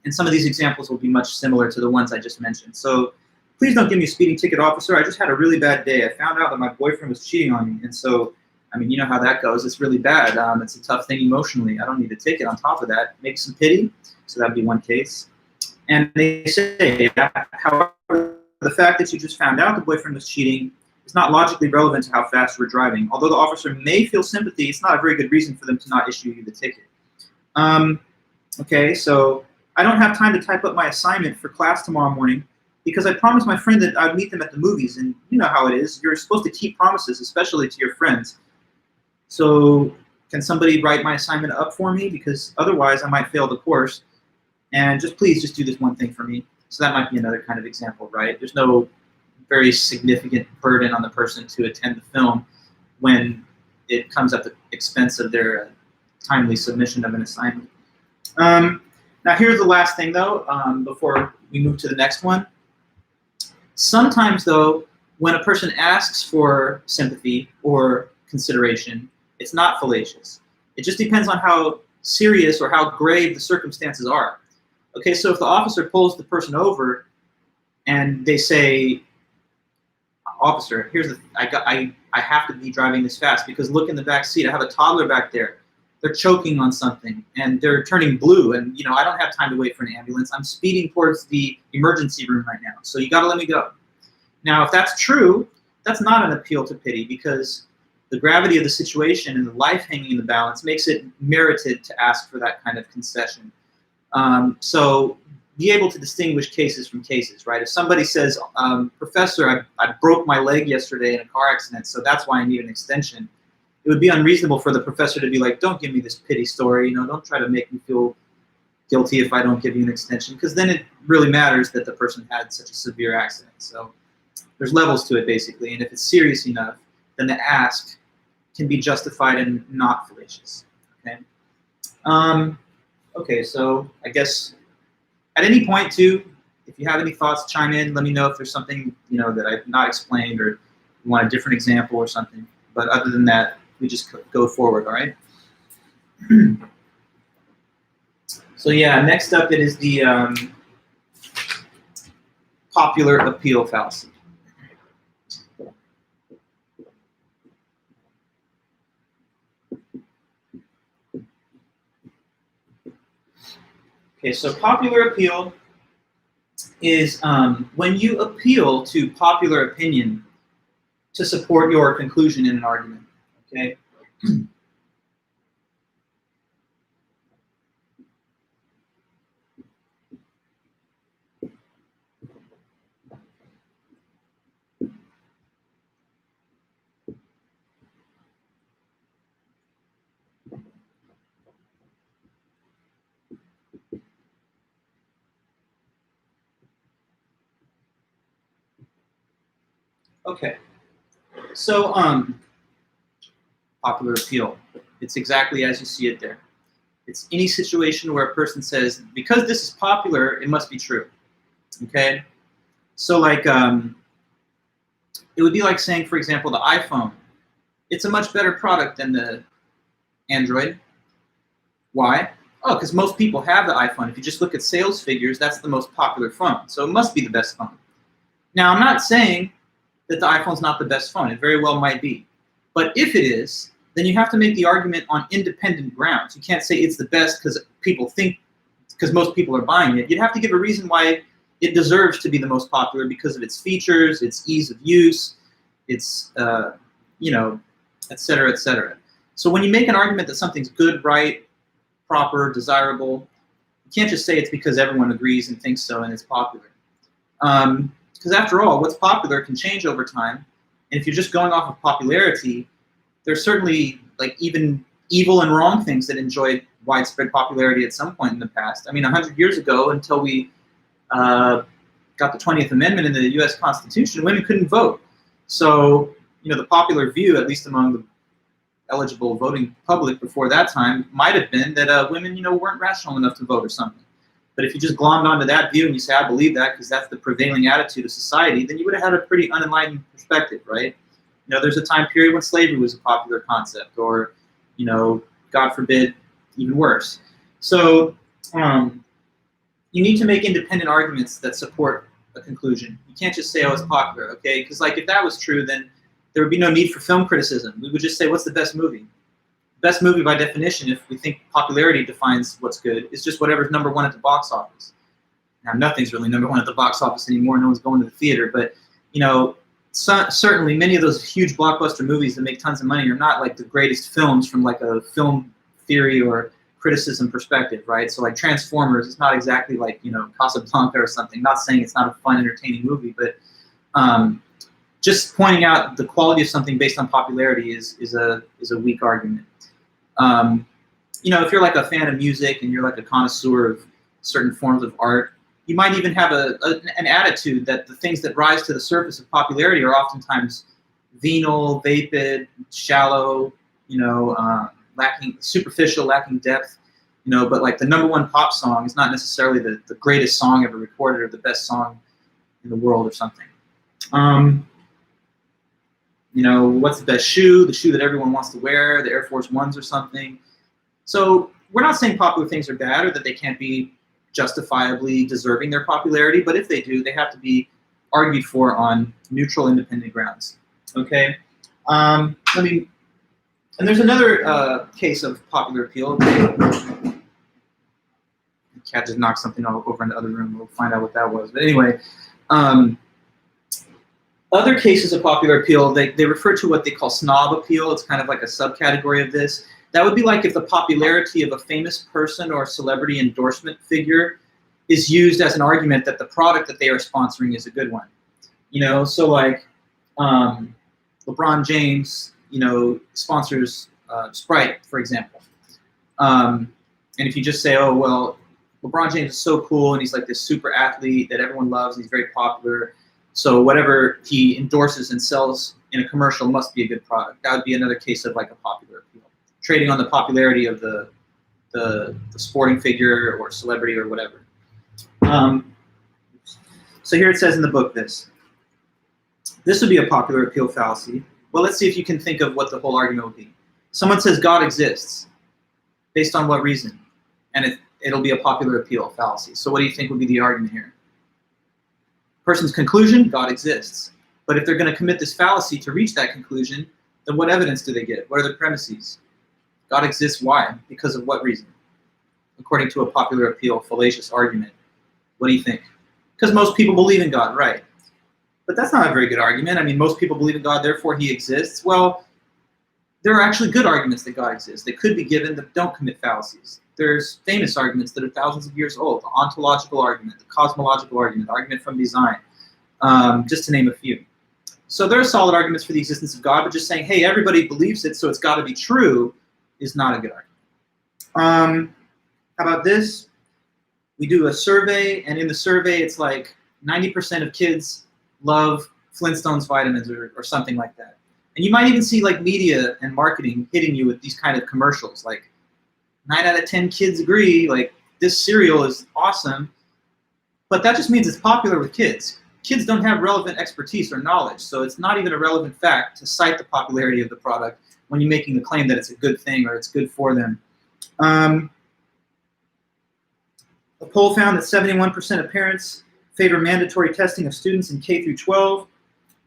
And some of these examples will be much similar to the ones I just mentioned. So please don't give me a speeding ticket, officer. I just had a really bad day. I found out that my boyfriend was cheating on me. And so, I mean, you know how that goes. It's really bad. It's a tough thing emotionally. I don't need a ticket on top of that. Maybe some pity. So that would be one case. And they say, however, the fact that you just found out the boyfriend was cheating is not logically relevant to how fast you were driving. Although the officer may feel sympathy, it's not a very good reason for them to not issue you the ticket. Okay, so I don't have time to type up my assignment for class tomorrow morning because I promised my friend that I'd meet them at the movies, and you know how it is. You're supposed to keep promises, especially to your friends. So can somebody write my assignment up for me? Because otherwise I might fail the course. And please do this one thing for me. So that might be another kind of example, right? There's no very significant burden on the person to attend the film when it comes at the expense of their timely submission of an assignment. Now here's the last thing though, before we move to the next one. Sometimes though, when a person asks for sympathy or consideration, it's not fallacious. It just depends on how serious or how grave the circumstances are. Okay, so if the officer pulls the person over and they say, officer, I have to be driving this fast because look in the back seat, I have a toddler back there. They're choking on something and they're turning blue, and I don't have time to wait for an ambulance. I'm speeding towards the emergency room right now, so you got to let me go. Now, if that's true, that's not an appeal to pity because the gravity of the situation and the life hanging in the balance makes it merited to ask for that kind of concession. So be able to distinguish cases from cases, right? If somebody says, Professor, I broke my leg yesterday in a car accident, so that's why I need an extension, it would be unreasonable for the professor to be like, don't give me this pity story, don't try to make me feel guilty if I don't give you an extension, because then it really matters that the person had such a severe accident. So there's levels to it, basically, and if it's serious enough, then the ask can be justified and not fallacious, okay? Okay, so I guess at any point, too, if you have any thoughts, chime in. Let me know if there's something that I've not explained or you want a different example or something. But other than that, we just go forward, all right? So yeah, next up it is the popular appeal fallacy. Okay, so popular appeal is when you appeal to popular opinion to support your conclusion in an argument, okay? Okay. So, popular appeal. It's exactly as you see it there. It's any situation where a person says, because this is popular, it must be true. Okay? So, like, it would be like saying, for example, the iPhone. It's a much better product than the Android. Why? Oh, because most people have the iPhone. If you just look at sales figures, that's the most popular phone. So it must be the best phone. Now, I'm not saying that the iPhone's not the best phone. It very well might be. But if it is, then you have to make the argument on independent grounds. You can't say it's the best because people think, because most people are buying it. You'd have to give a reason why it deserves to be the most popular because of its features, its ease of use, its, et cetera, et cetera. So when you make an argument that something's good, right, proper, desirable, you can't just say it's because everyone agrees and thinks so and it's popular. Because after all, what's popular can change over time. And if you're just going off of popularity, there's certainly like even evil and wrong things that enjoyed widespread popularity at some point in the past. I mean, 100 years ago, until we got the 20th Amendment in the U.S. Constitution, women couldn't vote. So, the popular view, at least among the eligible voting public before that time, might have been that women, weren't rational enough to vote or something. But if you just glommed onto that view and you say, I believe that because that's the prevailing attitude of society, then you would have had a pretty unenlightened perspective, right? There's a time period when slavery was a popular concept, or, God forbid, even worse. So you need to make independent arguments that support a conclusion. You can't just say, oh, it's popular, okay? Because if that was true, then there would be no need for film criticism. We would just say, what's the best movie? Best movie, by definition, if we think popularity defines what's good, is just whatever's number one at the box office. Now, nothing's really number one at the box office anymore. No one's going to the theater. But, certainly many of those huge blockbuster movies that make tons of money are not like the greatest films from like a film theory or criticism perspective, right? So like Transformers, it's not exactly like, Casablanca or something. Not saying it's not a fun, entertaining movie, but just pointing out the quality of something based on popularity is a weak argument. If you're like a fan of music and you're like a connoisseur of certain forms of art, you might even have an attitude that the things that rise to the surface of popularity are oftentimes venal, vapid, shallow, lacking superficial, lacking depth. But like the number one pop song is not necessarily the greatest song ever recorded or the best song in the world or something. What's the best shoe? The shoe that everyone wants to wear, the Air Force Ones or something. So we're not saying popular things are bad or that they can't be justifiably deserving their popularity, but if they do, they have to be argued for on neutral, independent grounds. Okay? And there's another case of popular appeal. The cat just knocked something over in the other room. We'll find out what that was. But anyway, other cases of popular appeal, they refer to what they call snob appeal. It's kind of like a subcategory of this. That would be like if the popularity of a famous person or celebrity endorsement figure is used as an argument that the product that they are sponsoring is a good one. So like LeBron James, sponsors Sprite, for example. And if you just say, oh, well, LeBron James is so cool and he's like this super athlete that everyone loves and he's very popular, so whatever he endorses and sells in a commercial must be a good product. That would be another case of like a popular appeal. Trading on the popularity of the sporting figure or celebrity or whatever. So here it says in the book this. This would be a popular appeal fallacy. Well, let's see if you can think of what the whole argument would be. Someone says God exists. Based on what reason? And it'll be a popular appeal fallacy. So what do you think would be the argument here? Person's conclusion, God exists. But if they're going to commit this fallacy to reach that conclusion, then what evidence do they get? What are the premises? God exists, why? Because of what reason? According to a popular appeal fallacious argument. What do you think? Because most people believe in God, right? But that's not a very good argument. I mean, most people believe in God, therefore he exists. Well, there are actually good arguments that God exists that could be given that don't commit fallacies. There's famous arguments that are thousands of years old. The ontological argument, the cosmological argument, the argument from design, just to name a few. So there are solid arguments for the existence of God, but just saying, hey, everybody believes it, so it's got to be true, is not a good argument. How about this? We do a survey, and in the survey, it's like 90% of kids love Flintstones vitamins or something like that. And you might even see like media and marketing hitting you with these kind of commercials, like 9 out of 10 kids agree, like this cereal is awesome, but that just means it's popular with kids. Kids don't have relevant expertise or knowledge, so it's not even a relevant fact to cite the popularity of the product when you're making the claim that it's a good thing or it's good for them. A poll found that 71% of parents favor mandatory testing of students in K through 12,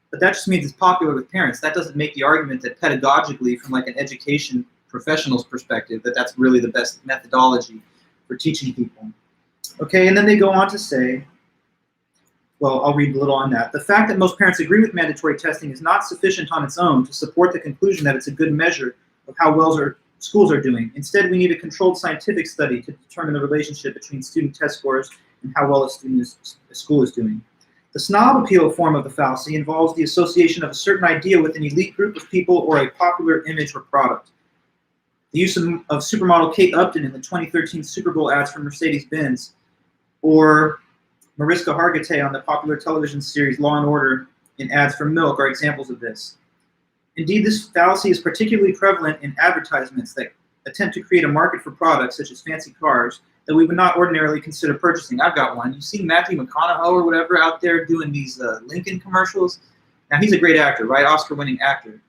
but that just means it's popular with parents. That doesn't make the argument that pedagogically, from like an education professional's perspective, that that's really the best methodology for teaching people. Okay, and then they go on to say, well, I'll read a little on that. The fact that most parents agree with mandatory testing is not sufficient on its own to support the conclusion that it's a good measure of how well schools are doing. Instead, we need a controlled scientific study to determine the relationship between student test scores and how well a school is doing. The snob appeal form of the fallacy involves the association of a certain idea with an elite group of people or a popular image or product. The use of supermodel Kate Upton in the 2013 Super Bowl ads for Mercedes-Benz, or Mariska Hargitay on the popular television series Law & Order in ads for milk are examples of this. Indeed, this fallacy is particularly prevalent in advertisements that attempt to create a market for products such as fancy cars that we would not ordinarily consider purchasing. I've got one. You see Matthew McConaughey or whatever out there doing these Lincoln commercials? Now, he's a great actor, right? Oscar-winning actor.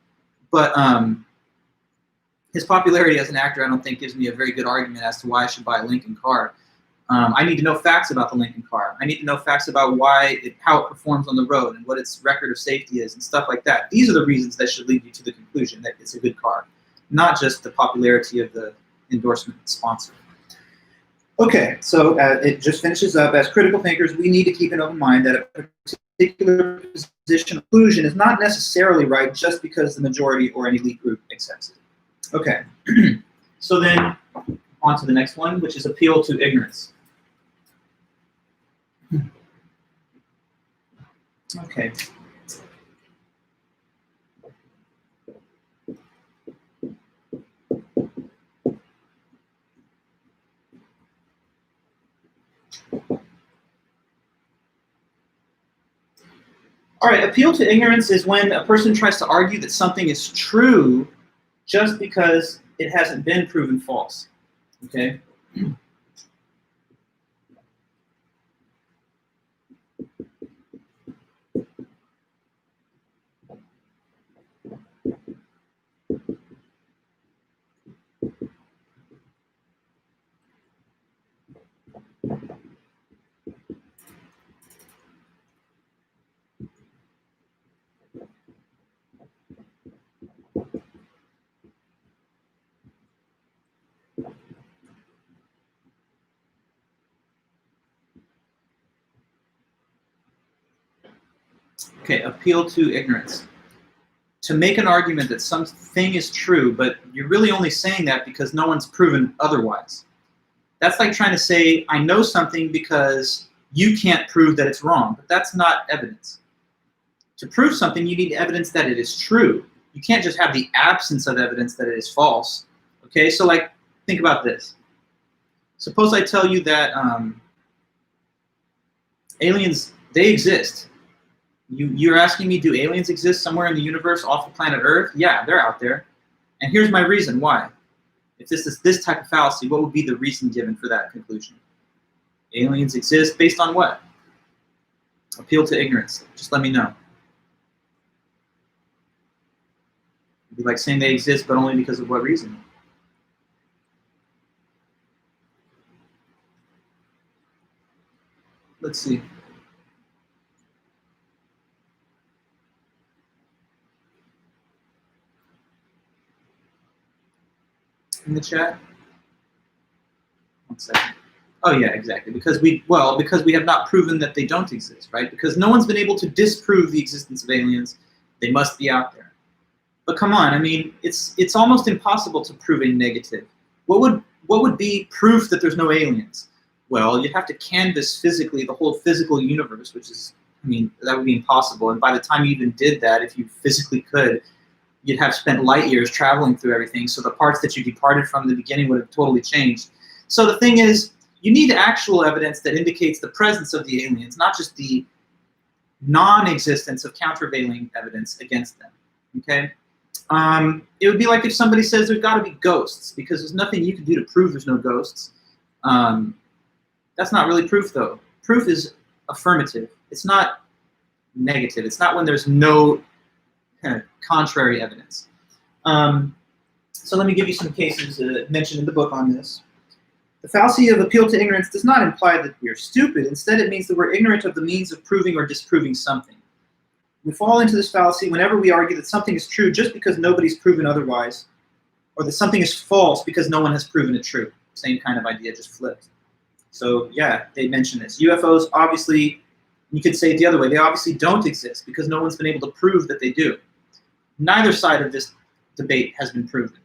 But his popularity as an actor, I don't think, gives me a very good argument as to why I should buy a Lincoln car. I need to know facts about the Lincoln car. I need to know facts about how it performs on the road and what its record of safety is and stuff like that. These are the reasons that should lead you to the conclusion that it's a good car, not just the popularity of the endorsement sponsor. Okay, so it just finishes up. As critical thinkers, we need to keep an open mind that a particular position of conclusion is not necessarily right just because the majority or an elite group accepts it. Okay, so then on to the next one, which is appeal to ignorance. Okay. All right, appeal to ignorance is when a person tries to argue that something is true just because it hasn't been proven false. Okay? Okay, appeal to ignorance. To make an argument that something is true, but you're really only saying that because no one's proven otherwise. That's like trying to say, I know something because you can't prove that it's wrong, but that's not evidence. To prove something, you need evidence that it is true. You can't just have the absence of evidence that it is false. Okay, so like, think about this. Suppose I tell you that aliens, they exist. You're asking me, do aliens exist somewhere in the universe off the planet Earth? Yeah, they're out there. And here's my reason why. If this is this type of fallacy, what would be the reason given for that conclusion? Aliens exist based on what? Appeal to ignorance. Just let me know. It'd be like saying they exist, but only because of what reason? Let's see. In the chat? 1 second. Oh yeah, exactly. Because we have not proven that they don't exist, right? Because no one's been able to disprove the existence of aliens. They must be out there. But come on, I mean, it's almost impossible to prove a negative. What would be proof that there's no aliens? Well, you'd have to canvas physically the whole physical universe, which is, I mean, that would be impossible. And by the time you even did that, if you physically could, you'd have spent light years traveling through everything. So the parts that you departed from in the beginning would have totally changed. So the thing is, you need actual evidence that indicates the presence of the aliens, not just the non-existence of countervailing evidence against them. Okay, it would be like if somebody says there's got to be ghosts because there's nothing you can do to prove there's no ghosts. That's not really proof, though. Proof is affirmative. It's not negative. It's not when there's no contrary evidence. So let me give you some cases mentioned in the book on this. The fallacy of appeal to ignorance does not imply that we are stupid. Instead, it means that we're ignorant of the means of proving or disproving something. We fall into this fallacy whenever we argue that something is true just because nobody's proven otherwise, or that something is false because no one has proven it true. Same kind of idea, just flipped. So yeah, they mention this. UFOs, obviously, you could say it the other way. They obviously don't exist because no one's been able to prove that they do. Neither side of this debate has been proven.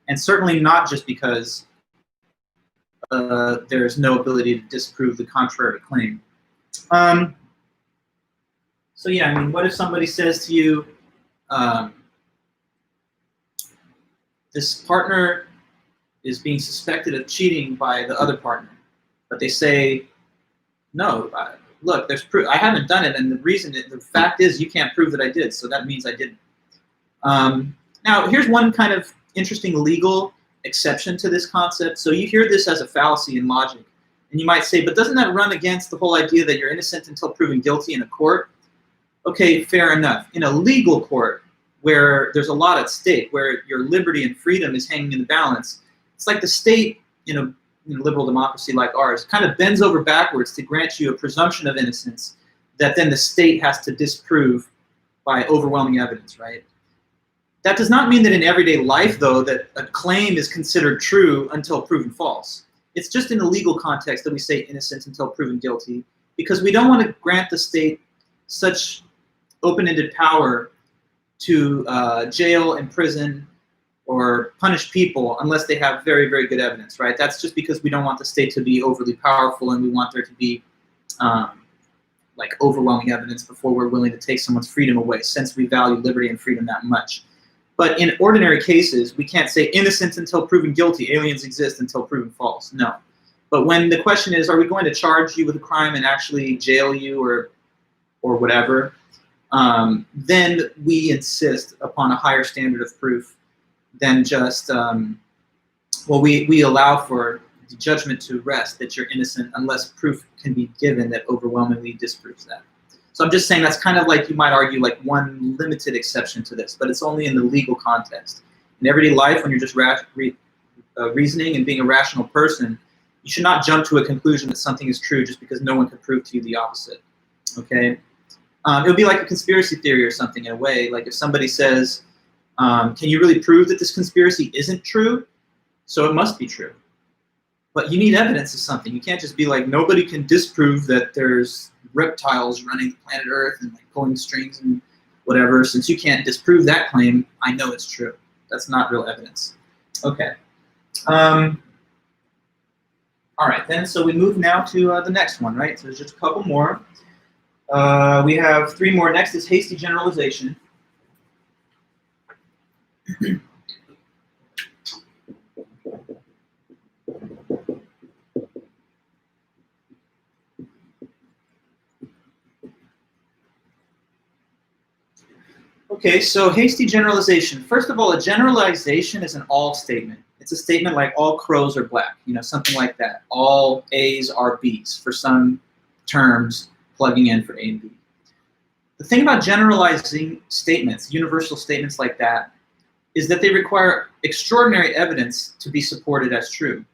And certainly not just because there's no ability to disprove the contrary claim. So yeah, I mean, what if somebody says to you, this partner is being suspected of cheating by the other partner, but they say, no, look, there's proof. I haven't done it, and the fact is you can't prove that I did, so that means I didn't. Now, here's one kind of interesting legal exception to this concept. So you hear this as a fallacy in logic, and you might say, but doesn't that run against the whole idea that you're innocent until proven guilty in a court? Okay, fair enough. In a legal court, where there's a lot at stake, where your liberty and freedom is hanging in the balance, it's like the state, in a liberal democracy like ours, kind of bends over backwards to grant you a presumption of innocence that then the state has to disprove by overwhelming evidence, right? That does not mean that in everyday life, though, that a claim is considered true until proven false. It's just in the legal context that we say innocent until proven guilty, because we don't want to grant the state such open-ended power to jail, imprison, or punish people unless they have very, very good evidence, right? That's just because we don't want the state to be overly powerful and we want there to be like overwhelming evidence before we're willing to take someone's freedom away, since we value liberty and freedom that much. But in ordinary cases, we can't say innocent until proven guilty, aliens exist until proven false. No. But when the question is, are we going to charge you with a crime and actually jail you or whatever, then we insist upon a higher standard of proof than just, well, we allow for the judgment to rest that you're innocent unless proof can be given that overwhelmingly disproves that. So I'm just saying that's kind of like, you might argue, like one limited exception to this, but it's only in the legal context. In everyday life, when you're just reasoning and being a rational person, you should not jump to a conclusion that something is true just because no one can prove to you the opposite, okay? It would be like a conspiracy theory or something in a way. Like if somebody says, can you really prove that this conspiracy isn't true? So it must be true. But you need evidence of something. You can't just be like, nobody can disprove that there's reptiles running the planet Earth and like pulling strings and whatever. Since you can't disprove that claim, I know it's true. That's not real evidence. Okay. All right, then, so we move now to the next one, right? So there's just a couple more. We have three more. Next is hasty generalization. Okay, so hasty generalization. First of all, a generalization is an all statement. It's a statement like all crows are black, something like that. All A's are B's for some terms plugging in for A and B. The thing about generalizing statements, universal statements like that, is that they require extraordinary evidence to be supported as true.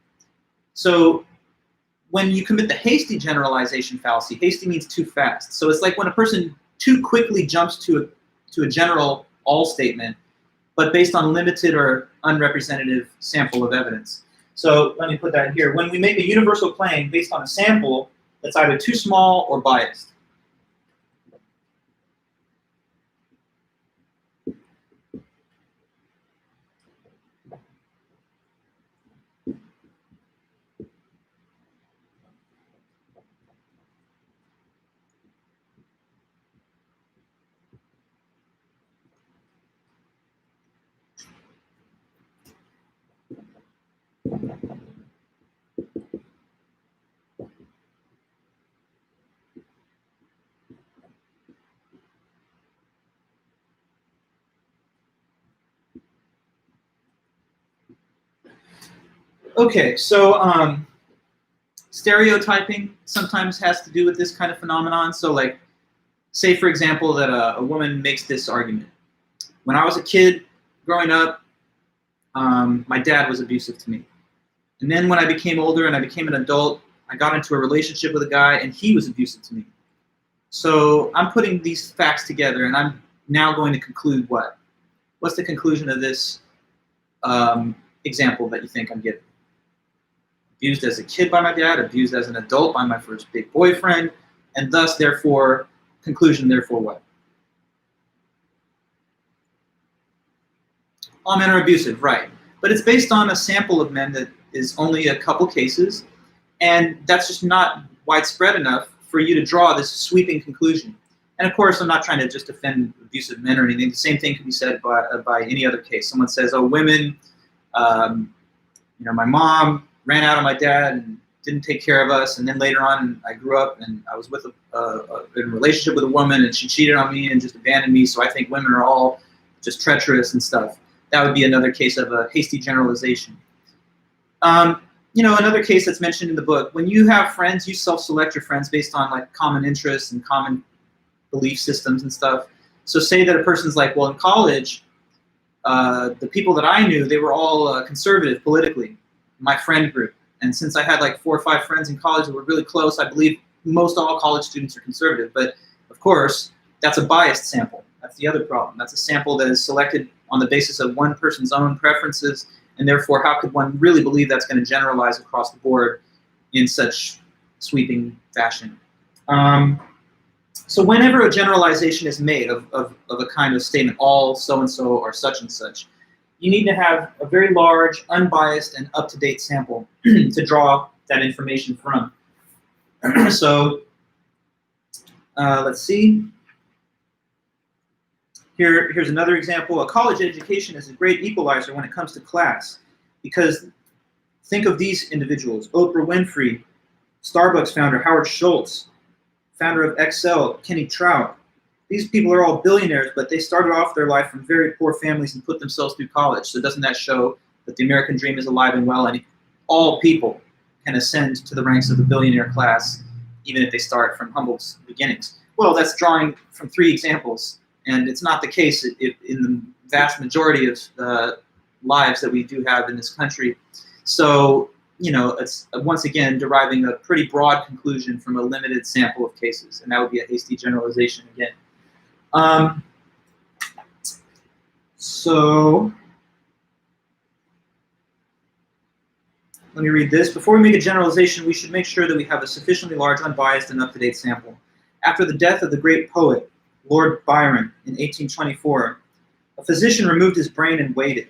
So when you commit the hasty generalization fallacy, hasty means too fast. So it's like when a person too quickly jumps to a general all statement, but based on limited or unrepresentative sample of evidence. So let me put that here. When we make a universal claim based on a sample that's either too small or biased. Okay, so stereotyping sometimes has to do with this kind of phenomenon. So like, say for example that a woman makes this argument. When I was a kid growing up, my dad was abusive to me. And then when I became older and I became an adult, I got into a relationship with a guy and he was abusive to me. So I'm putting these facts together and I'm now going to conclude what? What's the conclusion of this example that you think I'm giving? Abused as a kid by my dad, abused as an adult by my first big boyfriend, and thus, therefore, conclusion, therefore what? All men are abusive, right. But it's based on a sample of men that is only a couple cases, and that's just not widespread enough for you to draw this sweeping conclusion. And of course, I'm not trying to just defend abusive men or anything. The same thing can be said by any other case. Someone says, oh, women, my mom ran out on my dad and didn't take care of us, and then later on I grew up and I was with in a relationship with a woman and she cheated on me and just abandoned me, so I think women are all just treacherous and stuff. That would be another case of a hasty generalization. Another case that's mentioned in the book, when you have friends, you self-select your friends based on like common interests and common belief systems and stuff. So say that a person's like, well, in college, the people that I knew, they were all conservative politically, my friend group. And since I had like 4 or 5 friends in college that were really close, I believe most all college students are conservative. But of course, that's a biased sample. That's the other problem. That's a sample that is selected on the basis of one person's own preferences, and therefore, how could one really believe that's going to generalize across the board in such sweeping fashion? So whenever a generalization is made of a kind of statement, all so-and-so or such and such, you need to have a very large, unbiased, and up-to-date sample to draw that information from. So let's see. Here's another example. A college education is a great equalizer when it comes to class, because think of these individuals: Oprah Winfrey, Starbucks founder Howard Schultz, founder of Excel, Kenny Trout. These people are all billionaires, but they started off their life from very poor families and put themselves through college. So doesn't that show that the American dream is alive and well, and all people can ascend to the ranks of the billionaire class, even if they start from humble beginnings? Well, that's drawing from 3 examples. And it's not the case in the vast majority of lives that we do have in this country. So, it's once again deriving a pretty broad conclusion from a limited sample of cases, and that would be a hasty generalization again. So, let me read this. Before we make a generalization, we should make sure that we have a sufficiently large, unbiased, and up-to-date sample. After the death of the great poet, Lord Byron, in 1824, a physician removed his brain and weighed it,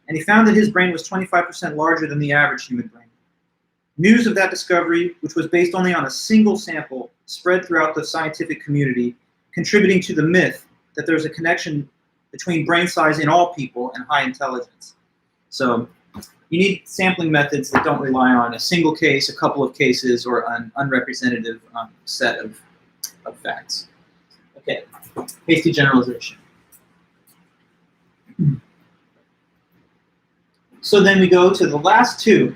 and he found that his brain was 25% larger than the average human brain. News of that discovery, which was based only on a single sample, spread throughout the scientific community, contributing to the myth that there's a connection between brain size in all people and high intelligence. So you need sampling methods that don't rely on a single case, a couple of cases, or an unrepresentative set of facts. Okay, hasty generalization. So then we go to the last two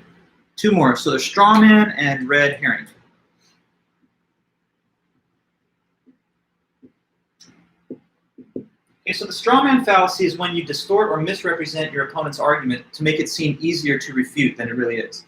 more. So there's straw man and red herring. Okay, so the straw man fallacy is when you distort or misrepresent your opponent's argument to make it seem easier to refute than it really is.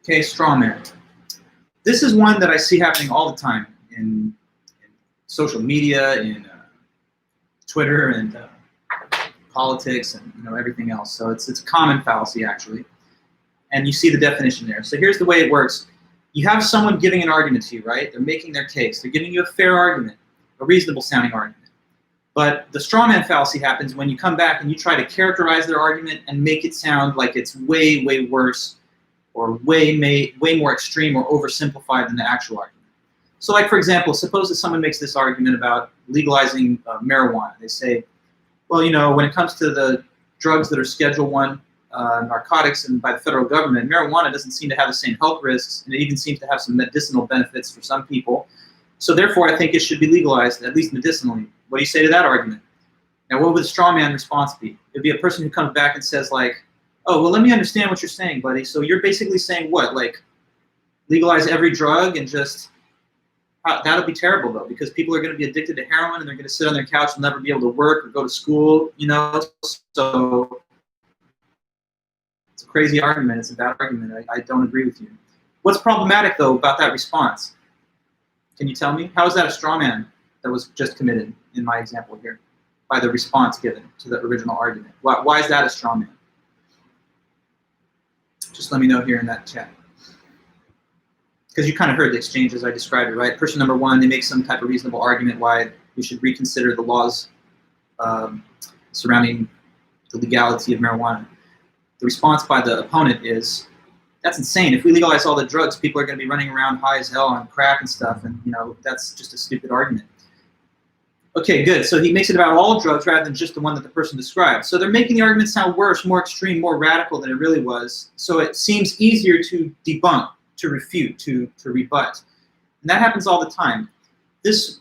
Okay, straw man. This is one that I see happening all the time in social media, in Twitter, and politics, and everything else. So it's a common fallacy, actually. And you see the definition there. So here's the way it works. You have someone giving an argument to you, right? They're making their case. They're giving you a fair argument. a reasonable sounding argument. But the straw man fallacy happens when you come back and you try to characterize their argument and make it sound like it's way, way worse or way more extreme or oversimplified than the actual argument. So like, for example, suppose that someone makes this argument about legalizing marijuana. They say, well, you know, when it comes to the drugs that are Schedule I narcotics and by the federal government, marijuana doesn't seem to have the same health risks, and it even seems to have some medicinal benefits for some people. So therefore, I think it should be legalized, at least medicinally. What do you say to that argument? Now, what would the straw man response be? It would be a person who comes back and says like, oh, well, let me understand what you're saying, buddy. So you're basically saying what? Like, legalize every drug and just, that'll be terrible though, because people are going to be addicted to heroin and they're going to sit on their couch and never be able to work or go to school, you know? So it's a crazy argument. It's a bad argument. I don't agree with you. What's problematic though about that response? Can you tell me? How is that a straw man that was just committed in my example here by the response given to the original argument? Why is that a straw man? Just let me know here in that chat. Because you kind of heard the exchange as I described it, right? Person number one, they make some type of reasonable argument why we should reconsider the laws surrounding the legality of marijuana. The response by the opponent is, that's insane. If we legalize all the drugs, people are going to be running around high as hell on crack and stuff, and you know, that's just a stupid argument. Okay, good. So he makes it about all drugs rather than just the one that the person described. So they're making the argument sound worse, more extreme, more radical than it really was. So it seems easier to debunk, to refute, to rebut. And that happens all the time. This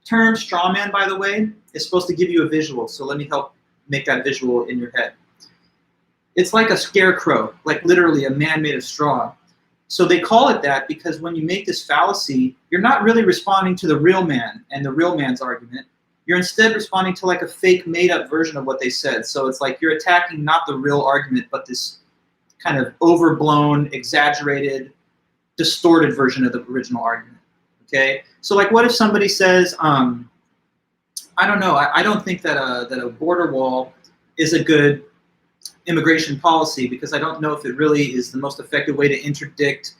term straw man, by the way, is supposed to give you a visual. So let me help make that visual in your head. It's like a scarecrow, like literally a man made of straw. So they call it that because when you make this fallacy, you're not really responding to the real man and the real man's argument. You're instead responding to like a fake made-up version of what they said. So it's like you're attacking not the real argument, but this kind of overblown, exaggerated, distorted version of the original argument. Okay? So like what if somebody says, I don't know, I don't think that a border wall is a good immigration policy because I don't know if it really is the most effective way to interdict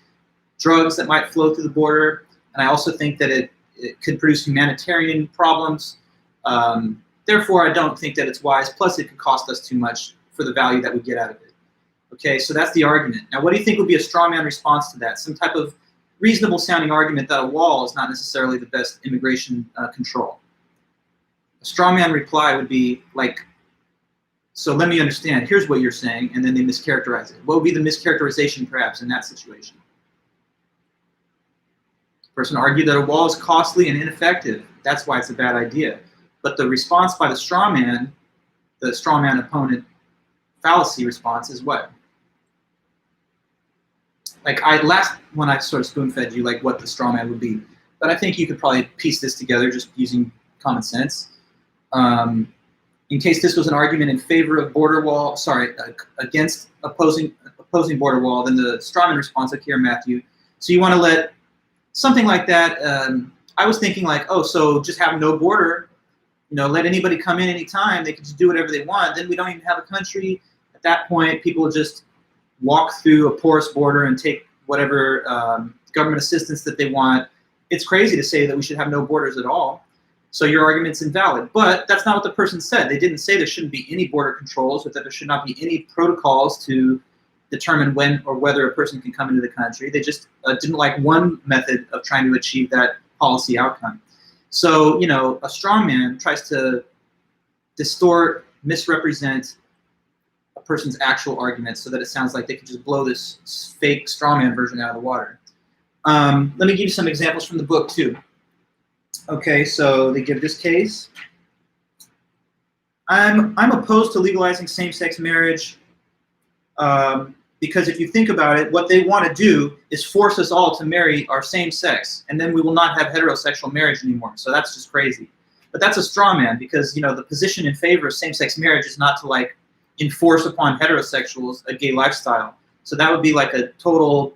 drugs that might flow through the border. And I also think that it could produce humanitarian problems. Therefore, I don't think that it's wise. Plus, it could cost us too much for the value that we get out of it. Okay, so that's the argument. Now, what do you think would be a straw man response to that? Some type of reasonable sounding argument that a wall is not necessarily the best immigration control. A straw man reply would be like, so let me understand, here's what you're saying, and then they mischaracterize it. What would be the mischaracterization, perhaps, in that situation? The person argued that a wall is costly and ineffective. That's why it's a bad idea. But the response by the straw man opponent fallacy response is what? Like when I sort of spoon-fed you like what the straw man would be. But I think you could probably piece this together just using common sense. In case this was an argument in favor of border wall, against opposing border wall, then the straw man response, like here, Matthew. So you want to let something like that. I was thinking like, oh, so just have no border, you know, let anybody come in anytime. They can just do whatever they want. Then we don't even have a country. At that point, people will just walk through a porous border and take whatever government assistance that they want. It's crazy to say that we should have no borders at all. So your argument's invalid. But that's not what the person said. They didn't say there shouldn't be any border controls or that there should not be any protocols to determine when or whether a person can come into the country. They just didn't like one method of trying to achieve that policy outcome. So, you know, a strongman tries to distort, misrepresent a person's actual argument so that it sounds like they can just blow this fake strongman version out of the water. Let me give you some examples from the book too. Okay, so they give this case. I'm opposed to legalizing same-sex marriage because if you think about it, what they want to do is force us all to marry our same sex, and then we will not have heterosexual marriage anymore. So that's just crazy. But that's a straw man because, you know, the position in favor of same-sex marriage is not to like enforce upon heterosexuals a gay lifestyle. So that would be like a total,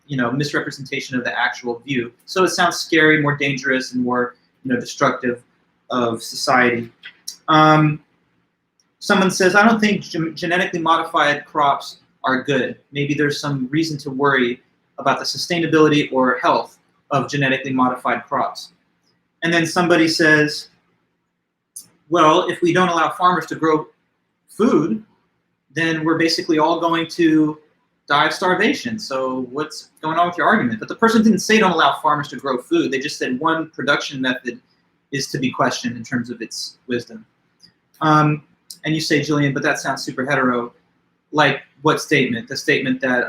you know, misrepresentation of the actual view. So it sounds scary, more dangerous, and more, you know, destructive of society. Someone says, I don't think genetically modified crops are good. Maybe there's some reason to worry about the sustainability or health of genetically modified crops. And then somebody says, well, if we don't allow farmers to grow food, then we're basically all going to die of starvation. So what's going on with your argument? But the person didn't say don't allow farmers to grow food. They just said one production method is to be questioned in terms of its wisdom. And you say, Jillian, but that sounds super hetero. Like what statement? The statement that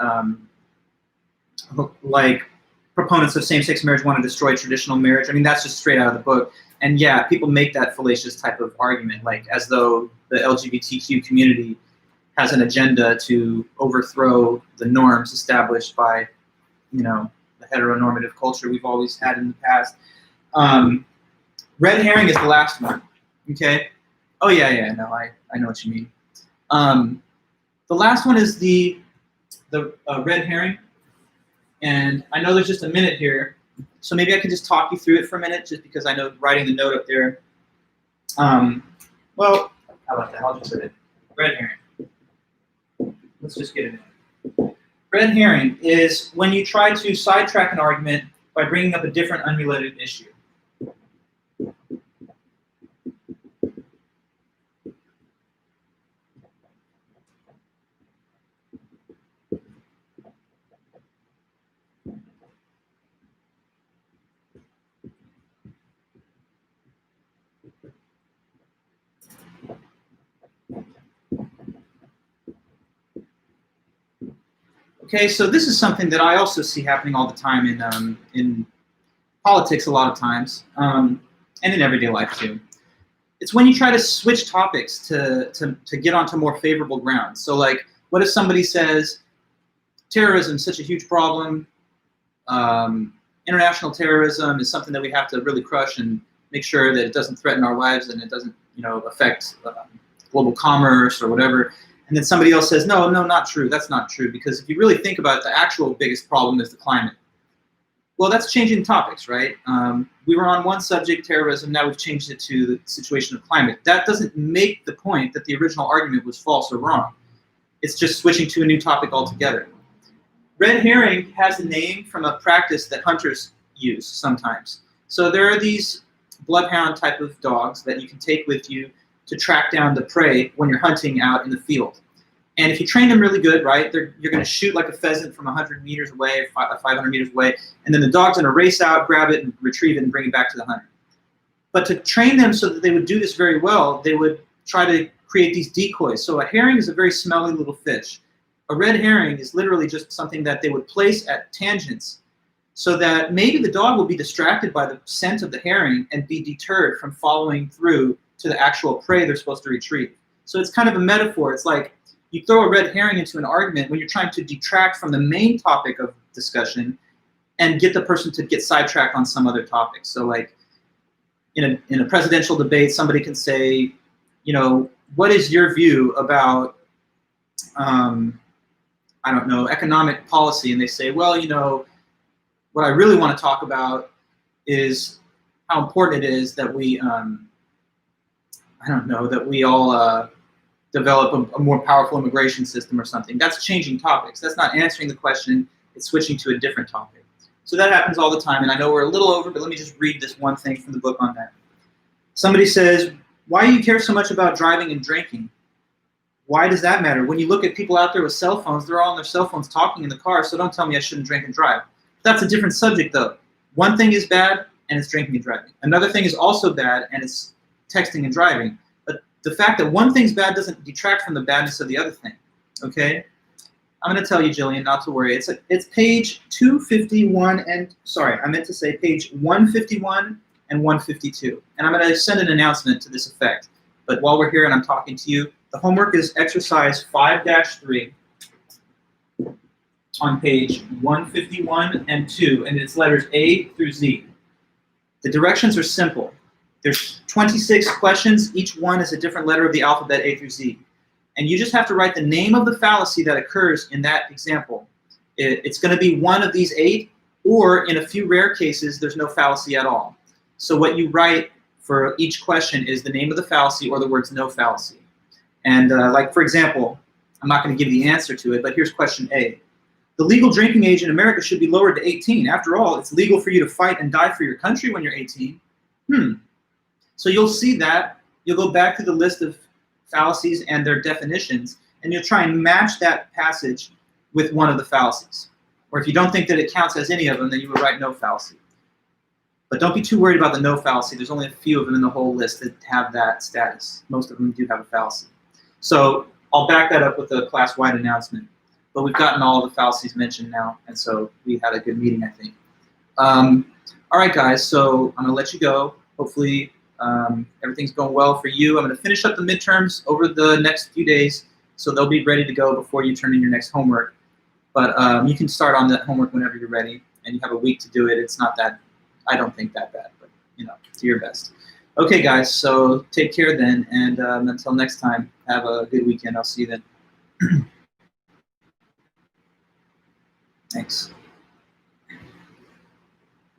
like proponents of same-sex marriage want to destroy traditional marriage. I mean, that's just straight out of the book. And yeah, people make that fallacious type of argument, like as though the LGBTQ community has an agenda to overthrow the norms established by, you know, the heteronormative culture we've always had in the past. Red herring is the last one, okay? Oh yeah, no, I know what you mean. The last one is the red herring, and I know there's just a minute here, so maybe I can just talk you through it for a minute, just because I know writing the note up there. Well, how about that? I'll just put it. Red herring. Let's just get it in. Red herring is when you try to sidetrack an argument by bringing up a different unrelated issue. Okay, so this is something that I also see happening all the time in politics a lot of times, and in everyday life too. It's when you try to switch topics to get onto more favorable ground. So like, what if somebody says, terrorism is such a huge problem, international terrorism is something that we have to really crush and make sure that it doesn't threaten our lives and it doesn't, you know, affect global commerce or whatever. And then somebody else says, no, not true. That's not true. Because if you really think about it, the actual biggest problem is the climate. Well, that's changing topics, right? We were on one subject, terrorism. Now we've changed it to the situation of climate. That doesn't make the point that the original argument was false or wrong. It's just switching to a new topic altogether. Red herring has a name from a practice that hunters use sometimes. So there are these bloodhound type of dogs that you can take with you to track down the prey when you're hunting out in the field. And if you train them really good, right, you're going to shoot like a pheasant from 100 meters away, 500 meters away, and then the dog's going to race out, grab it, and retrieve it and bring it back to the hunter. But to train them so that they would do this very well, they would try to create these decoys. So a herring is a very smelly little fish. A red herring is literally just something that they would place at tangents so that maybe the dog will be distracted by the scent of the herring and be deterred from following through to the actual prey they're supposed to retrieve. So it's kind of a metaphor. It's like you throw a red herring into an argument when you're trying to detract from the main topic of discussion and get the person to get sidetracked on some other topic. So like in a presidential debate, somebody can say, you know, what is your view about, I don't know, economic policy? And they say, well, you know, what I really want to talk about is how important it is that we, I don't know, that we all develop a more powerful immigration system or something. That's changing topics. That's not answering the question. It's switching to a different topic. So that happens all the time. And I know we're a little over, but let me just read this one thing from the book on that. Somebody says, why do you care so much about driving and drinking? Why does that matter? When you look at people out there with cell phones, they're all on their cell phones talking in the car, so don't tell me I shouldn't drink and drive. That's a different subject, though. One thing is bad, and it's drinking and driving. Another thing is also bad, and it's texting and driving. But the fact that one thing's bad doesn't detract from the badness of the other thing, okay? I'm going to tell you, Jillian, not to worry. It's page 251, and sorry, I meant to say page 151 and 152. And I'm going to send an announcement to this effect. But while we're here and I'm talking to you, the homework is exercise 5-3 on page 151 and 2, and it's letters A through Z. The directions are simple. There's 26 questions. Each one is a different letter of the alphabet A through Z. And you just have to write the name of the fallacy that occurs in that example. It's going to be one of these 8, or in a few rare cases, there's no fallacy at all. So what you write for each question is the name of the fallacy or the words no fallacy. And like, for example, I'm not going to give the answer to it, but here's question A. The legal drinking age in America should be lowered to 18. After all, it's legal for you to fight and die for your country when you're 18. So you'll see that. You'll go back to the list of fallacies and their definitions, and you'll try and match that passage with one of the fallacies. Or if you don't think that it counts as any of them, then you would write no fallacy. But don't be too worried about the no fallacy. There's only a few of them in the whole list that have that status. Most of them do have a fallacy. So I'll back that up with a class-wide announcement. But we've gotten all of the fallacies mentioned now, and so we had a good meeting, I think. All right, guys, so I'm going to let you go. Hopefully everything's going well for you. I'm going to finish up the midterms over the next few days, so they'll be ready to go before you turn in your next homework. But you can start on that homework whenever you're ready, and you have a week to do it. It's not that, I don't think that bad, but you know, do your best. Okay, guys, so take care then, and until next time, have a good weekend. I'll see you then. Thanks.